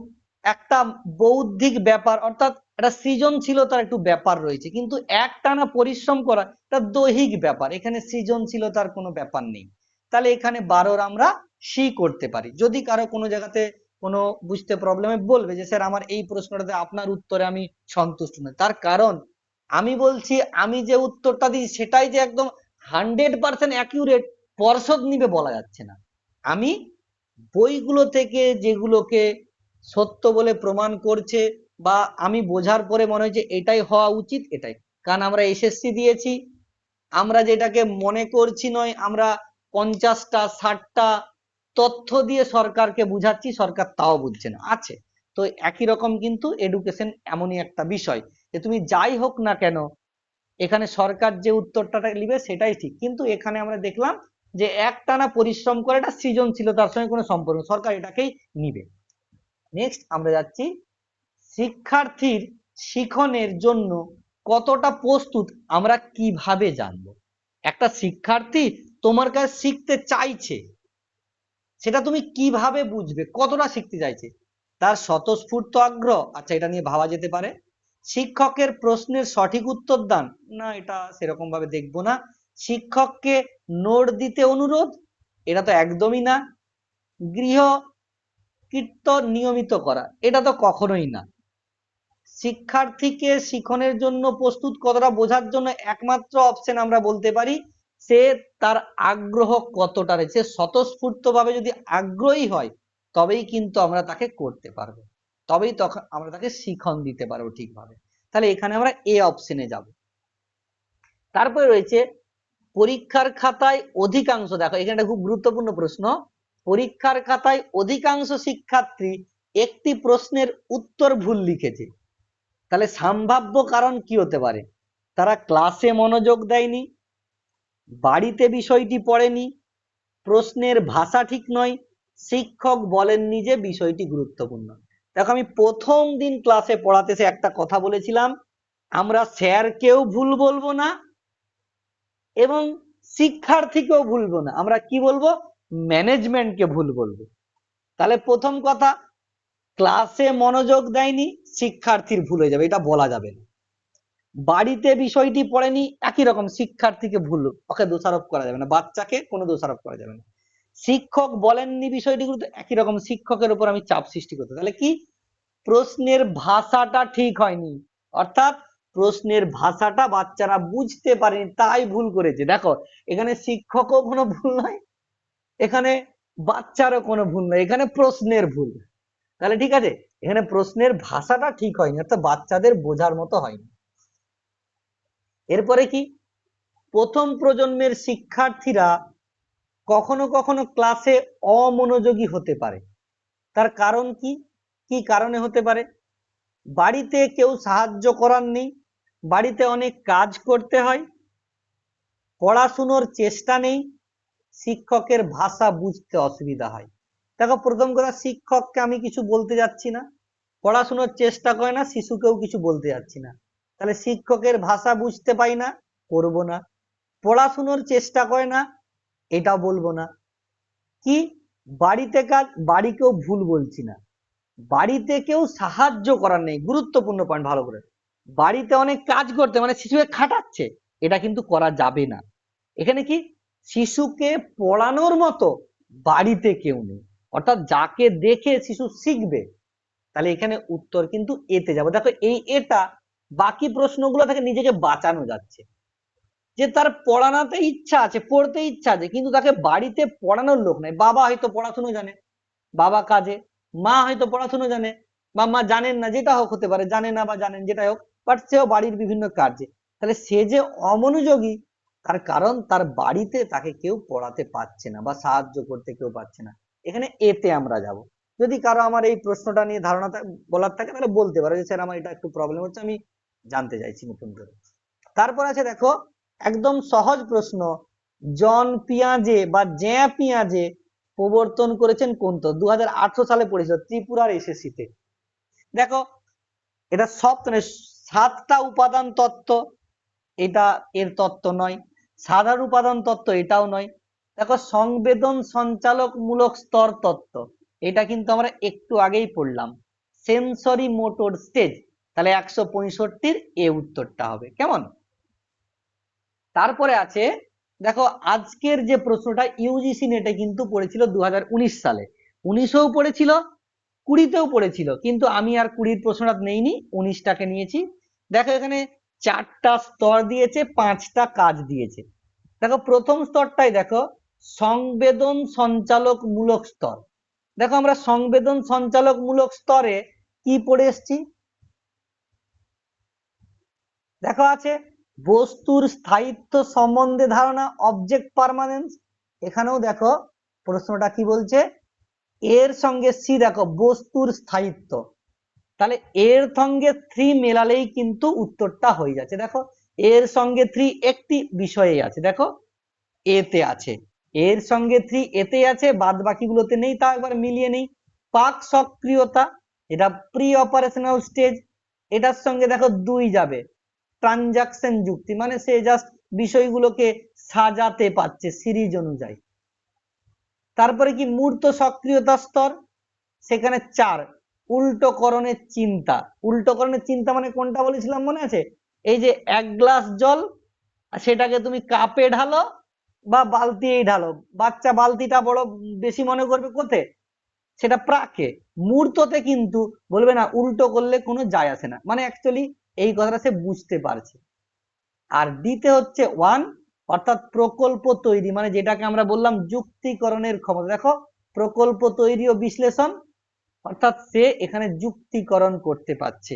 একটা বৌদ্ধিক ব্যাপার, অর্থাৎ একটা সৃজনশীলতার একটু ব্যাপার রয়েছে, কিন্তু একটানা পরিশ্রম করা একটা দৈহিক ব্যাপার, এখানে সৃজনশীলতার কোনো ব্যাপার নেই। তাহলে এখানে 12 আমরা সি করতে পারি। যদি কারো কোনো জায়গাতে কোনো বুঝতে প্রবলেমে বলবে যে স্যার আমার এই প্রশ্নটাতে আপনার উত্তরে আমি সন্তুষ্ট নই, তার কারণ আমি বলছি আমি যে উত্তরটা দিই সেটাই যে একদম 100% অ্যাকিউরেট পর্ষদ নিবে বলা যাচ্ছে না। আমি বইগুলো থেকে যেগুলোকে সত্য বলে প্রমাণ করছে বা আমি বোঝার পরে মনে হচ্ছে এটাই হওয়া উচিত এটাই, কারণ আমরা এসএসসি দিয়েছি, আমরা যেটাকে মনে করছি নয়, আমরা 50টা 60টা তথ্য দিয়ে সরকারকে বুঝাচ্ছি, সরকার তাও বুঝছে না আছে। তো একই রকম কিন্তু এডুকেশন এমনই একটা বিষয় যে তুমি যাই হোক না কেন এখানে সরকার যে উত্তরটা নিবে সেটাই ঠিক, কিন্তু এখানে আমরা দেখলাম যে একটানা পরিশ্রম করে এটা সৃজনশীলতার সঙ্গে কোনো সম্পর্ক নেই, সরকার এটাকেই নিবে। নেক্সট আমরা যাচ্ছি, শিক্ষার্থীর শিখনের জন্য কতটা প্রস্তুত আমরা কিভাবে জানবো? একটা শিক্ষার্থী তোমার কাছে শিখতে চাইছে, সেটা তুমি কিভাবে বুঝবে কতটা শিখতে চাইছে? তার স্বতঃস্ফূর্ত আগ্রহ, আচ্ছা এটা নিয়ে ভাবা যেতে পারে। শিক্ষকের প্রশ্নের সঠিক উত্তর দান, না এটা সেরকম ভাবে দেখবো না। শিক্ষককে নোট দিতে অনুরোধ, এটা তো একদমই না। গৃহ কীর্তন নিয়মিত করা, এটা তো কখনোই না। শিক্ষার্থীকে শিখনের জন্য প্রস্তুত কতটা বোঝার জন্য একমাত্র অপশন আমরা বলতে পারি সে তার আগ্রহ কতটা রয়েছে, স্বতঃস্ফূর্ত ভাবে যদি আগ্রহী হয় তবেই কিন্তু আমরা তাকে করতে পারবো, তবেই তখন আমরা তাকে শিখন দিতে পারবো ঠিকভাবে। তাহলে এখানে আমরা এ অপশনে যাব। তারপরে রয়েছে পরীক্ষার খাতায় অধিকাংশ, দেখো এখানে একটা খুব গুরুত্বপূর্ণ প্রশ্ন, পরীক্ষার খাতায় অধিকাংশ শিক্ষার্থী একটি প্রশ্নের উত্তর ভুল লিখেছে, তাহলে সম্ভাব্য কারণ কি হতে পারে? তারা ক্লাসে মনোযোগ দেয়নি, বাড়িতে বিষয়টি পড়েনি, প্রশ্নের ভাষা ঠিক নয়, শিক্ষক বলেননি যে বিষয়টি গুরুত্বপূর্ণ। দেখো আমি প্রথম দিন ক্লাসে পড়াতে এসে একটা কথা বলেছিলাম, আমরা স্যারকেও ভুল বলবো না এবং শিক্ষার্থীকেও ভুলবো না, আমরা কি বলবো? ম্যানেজমেন্টকে ভুল বলবো। তাহলে প্রথম কথা, ক্লাসে মনোযোগ দেয়নি শিক্ষার্থীর ভুল হয়ে যাবে, এটা বলা যাবে না। বাড়িতে বিষয়টি পড়েনি একই রকম, শিক্ষার্থীকে ভুল, ওকে দোষারোপ করা যাবে না, বাচ্চাকে কোনো দোষারোপ করা যাবে না। শিক্ষক বলেননি বিষয়টি গুরুত্ব, একই রকম শিক্ষকের উপর আমি চাপ সৃষ্টি করতে, তাহলে কি? প্রশ্নের ভাষাটা ঠিক হয়নি, অর্থাৎ প্রশ্নের ভাষাটা বাচ্চারা বুঝতে পারেনি তাই ভুল করেছে। দেখো এখানে শিক্ষকও কোনো ভুল নয়, এখানে বাচ্চারও কোনো ভুল নয়, এখানে প্রশ্নের ভুল। তাহলে ঠিক আছে, এখানে প্রশ্নের ভাষাটা ঠিক হয়নি, অর্থাৎ বাচ্চাদের বোঝার মতো হয়নি। এরপরে কি, প্রথম প্রজন্মের শিক্ষার্থীরা কখনো কখনো ক্লাসে অমনোযোগী হতে পারে, তার কারণ কি? কি কারণে হতে পারে? বাড়িতে কেউ সাহায্য করার নেই, বাড়িতে অনেক কাজ করতে হয়, পড়াশুনোর চেষ্টা নেই, শিক্ষকের ভাষা বুঝতে অসুবিধা হয়। দেখো প্রথম কথা, শিক্ষককে আমি কিছু বলতে যাচ্ছি না, পড়াশুনোর চেষ্টা করে না শিশুকেও কিছু বলতে যাচ্ছি না, তাহলে শিক্ষকের ভাষা বুঝতে পাই না, করব না। পড়াশুনোর চেষ্টা করে না, এটাও বলবো না। কি, বাড়িতে কাজ, বাড়িকেও ভুল বলছি না, বাড়িতে কেউ সাহায্য করার নেই, গুরুত্বপূর্ণ পয়েন্ট, ভালো করে। বাড়িতে অনেক কাজ করতে মানে শিশুকে খাটাচ্ছে, এটা কিন্তু করা যাবে না। এখানে কি, শিশুকে পড়ানোর মতো বাড়িতে কেউ নেই, অর্থাৎ যাকে দেখে শিশু শিখবে, তাহলে এখানে উত্তর কিন্তু এতে যাবো। দেখো এই এটা বাকি প্রশ্নগুলো থেকে নিজেকে বাঁচানো যাচ্ছে, যে তার পড়ানোতে ইচ্ছা আছে, পড়তে ইচ্ছা আছে, কিন্তু তাকে বাড়িতে পড়ানোর লোক নাই। বাবা হয়তো পড়াশুনো জানে, বাবা কাজে, মা হয়তো পড়াশুনো জানে বা মা জানেন না, যেটা হোক হতে পারে, জানে না বা জানেন যেটাই হোক, বাট সেও বাড়ির বিভিন্ন কাজে, তাহলে সে যে অমনোযোগী তার কারণ তার বাড়িতে তাকে কেউ পড়াতে পারছে না বা সাহায্য করতে কেউ পারছে না। এখানে এতে আমরা যাব। যদি কারো আমার এই প্রশ্নটা নিয়ে ধারণা বলার থাকে তাহলে বলতে পারো যে স্যার আমার এটা একটু প্রবলেম হচ্ছে, আমি জানতে চাইছি নতুন করে। তারপর আছে দেখো একদম সহজ প্রশ্ন, জন পিয়াজে বা জ্যা পিয়াজে প্রবর্তন করেছেন কোন তত্ত্ব? 2018 সালে পড়েছিল ত্রিপুরার এসএসসি তে। দেখো এটা সাতটা উপাদান তত্ত্ব, এটা এর তত্ত্ব নয়। সাধারণ উপাদান তত্ত্ব এটাও নয়। দেখো সংবেদন সঞ্চালক মূলক স্তর তত্ত্ব, এটা কিন্তু আমরা একটু আগেই পড়লাম, সেন্সরি মোটর স্টেজ, তাহলে 165 এ উত্তরটা হবে। কেমন? তারপরে আছে দেখো আজকের যে প্রশ্নটা ইউজিসি নেটে কিন্তু পড়েছিল 2019 সালে, 19-এও পড়েছিল, 20-তেও পড়েছিল, কিন্তু আমি আর 20-র প্রশ্নটা নেইনি, 19টাকে নিয়েছি। দেখো এখানে 4টা স্তর দিয়েছে, 5টা কাজ দিয়েছে। দেখো প্রথম স্তরটাই দেখো সংবেদন সঞ্চালক মূলক স্তর। দেখো আমরা সংবেদন সঞ্চালক মূলক স্তরে কি পড়ে এসছি, দেখো আছে বস্তুর স্থায়িত্ব সম্বন্ধে ধারণা, অবজেক্ট পার্মানেন্স। এখানেও দেখো প্রশ্নটা কি বলছে, এর সঙ্গে সি, দেখো বস্তুর স্থায়িত্ব, তাহলে এর সঙ্গে 3 মেলালেই কিন্তু উত্তরটা হয়ে যাচ্ছে। দেখো এর সঙ্গে 3 একটি বিষয়ে আছে, দেখো এতে আছে, এর সঙ্গে 3 এতে আছে, বাদ বাকিগুলোতে নেই, তা একবার মিলিয়ে নেই। পাক সক্রিয়তা, এটা প্রি অপারেশনাল স্টেজ, এটার সঙ্গে দেখো 2 যাবে, ট্রানজাকশন যুক্তি, মানে সে জাস্ট বিষয়গুলোকে সাজাতে পারছে সিরিজ অনুযায়ী। তারপরে কি মূর্ত সক্রিয়তা স্তর, সেখানে 4 উল্টোকরণের চিন্তা। উল্টোকরণের চিন্তা মানে কোনটা বলেছিলাম মনে আছে, এই যে 1 গ্লাস জল, সেটাকে তুমি কাপে ঢালো বা বালতিই ঢালো, বাচ্চা বালতিটা বড় বেশি মনে করবে কোথায়, সেটা প্রাকে। মূর্ততে কিন্তু বলবে না উল্টো করলে কোনো যায় আসে না, মানে অ্যাকচুয়ালি এই কথাটা সে বুঝতে পারছে। আর দিতে হচ্ছে 1, অর্থাৎ প্রকল্প তৈরি, মানে যেটাকে আমরা বললাম যুক্তিকরণের ক্ষমতা। দেখো প্রকল্প তৈরি ও বিশ্লেষণ, অর্থাৎ সে এখানে যুক্তিকরণ করতে পারছে।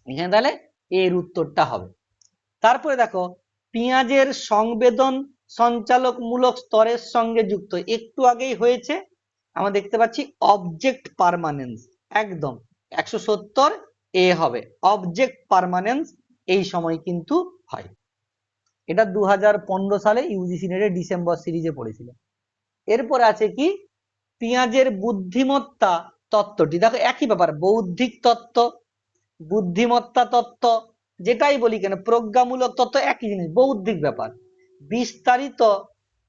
এখানে তাহলে এর উত্তরটা হবে। তারপরে দেখো পেঁয়াজের সংবেদন সঞ্চালক মূলক স্তরের সঙ্গে যুক্ত, একটু আগেই হয়েছে, আমরা দেখতে পাচ্ছি অবজেক্ট পার্মানেন্স, একদম 170 এ হবে অবজেক্ট পার্মানেন্স, এই সময় কিন্তু হয়। এটা 2015 সালে ইউজিসি নেটে ডিসেম্বর সিরিজে পড়েছিল। এরপরে আছে কি পেঁয়াজের বুদ্ধিমত্তা তত্ত্বটি, দেখো একই ব্যাপার, বৌদ্ধিক তত্ত্ব, বুদ্ধিমত্তা তত্ত্ব, যেটাই বলি কেন প্রজ্ঞামূলক তত্ত্ব একই জিনিস, বৌদ্ধিক ব্যাপার। বিস্তারিত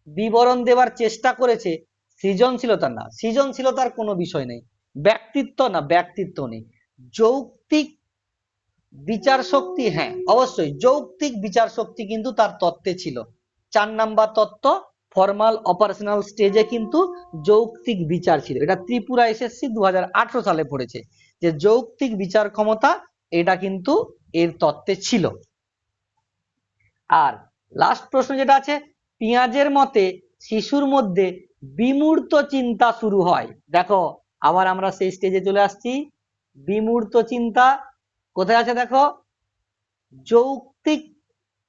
বিবরণ দেওয়ার চেষ্টা করেছে, সৃজনশীলতা না, সৃজনশীলতার কোনো বিষয় নেই, ব্যক্তিত্ব না, ব্যক্তিত্ব নেই, যৌক্তিক বিচার শক্তি, হ্যাঁ অবশ্যই যৌক্তিক বিচার শক্তি কিন্তু তার তত্ত্বে ছিল। 4 নাম্বার তত্ত্ব ফর্মাল অপারেশনাল স্টেজে কিন্তু যৌক্তিক বিচার ছিল, এটা ত্রিপুরা এসএসসি 2018 সালে পড়েছে যে যৌক্তিক বিচার ক্ষমতা, এটা কিন্তু এর তত্ত্বে ছিল। আর লাস্ট প্রশ্ন যেটা আছে, পেঁয়াজের মতে শিশুর মধ্যে বিমূর্ত চিন্তা শুরু হয়। দেখো আবার আমরা সেই স্টেজে চলে আসছি, বিমূর্ত চিন্তা কোথায় আছে, দেখো যৌক্তিক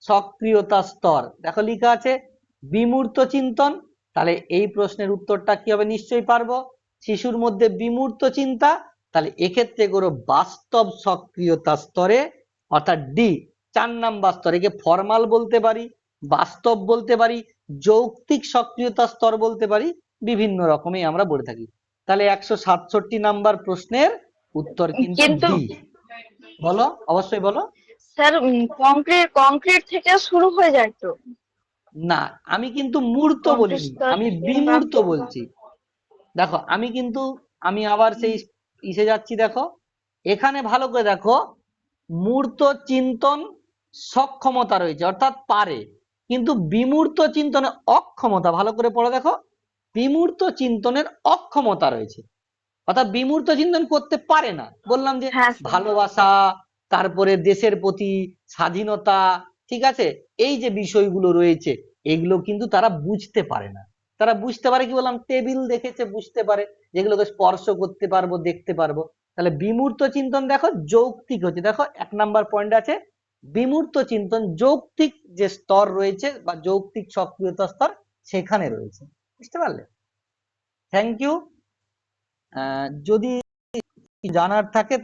সক্রিয়তা স্তর, দেখো লেখা আছে বিমূর্ত চিন্তন, তাহলে এই প্রশ্নের উত্তরটা কি হবে, নিশ্চয়ই পারবো, শিশুর মধ্যে বিমূর্ত চিন্তা, তাহলে এক্ষেত্রে করো বাস্তব সক্রিয়তা স্তরে, অর্থাৎ ডি 4 নাম্বার স্তরে, একে ফর্মাল বলতে পারি, বাস্তব বলতে পারি, যৌক্তিক সক্রিয়তা স্তর বলতে পারি, বিভিন্ন রকমই আমরা বলে থাকি। তাহলে 167 নাম্বার প্রশ্নের উত্তর কিন্তু কিন্তু ডি। বলো, অবশ্যই বলো। স্যার কংক্রিট কংক্রিট থেকে শুরু হয়ে যায় তো, না, আমি কিন্তু মূর্ত কংক্রিট বলিনি, স্তর আমি কিংবা বিমূর্ত বলছি। দেখো আমি কিন্তু, আমি আবার সেই ইসে যাচ্ছি, দেখো এখানে ভালো করে দেখো, মূর্ত চিন্তন সক্ষমতা রয়েছে, অর্থাৎ পারে, কিন্তু বিমূর্ত চিন্তনের অক্ষমতা, ভালো করে পড়ে দেখো, বিমূর্ত চিন্তনের অক্ষমতা রয়েছে, অর্থাৎ বিমূর্ত চিন্তন করতে পারে না। বললাম যে হ্যাঁ স্যার। ভালোবাসা, তারপরে দেশের প্রতি স্বাধীনতা, ঠিক আছে, এই যে বিষয়গুলো রয়েছে এগুলো কিন্তু তারা বুঝতে পারে না। তারা বুঝতে পারে কি, বললাম টেবিল দেখেছে বুঝতে পারে, যেগুলোকে স্পর্শ করতে পারবো, দেখতে পারবো। তাহলে বিমূর্ত চিন্তন দেখো যৌক্তিক হচ্ছে, দেখো 1 নাম্বার পয়েন্ট আছে, বিমূর্ত চিন্তন যৌক্তিক যে স্তর রয়েছে বা যৌক্তিক সক্রিয়তা স্তর সেখানে রয়েছে। বুঝতে পারলে? Thank you. যদি জানার থাকে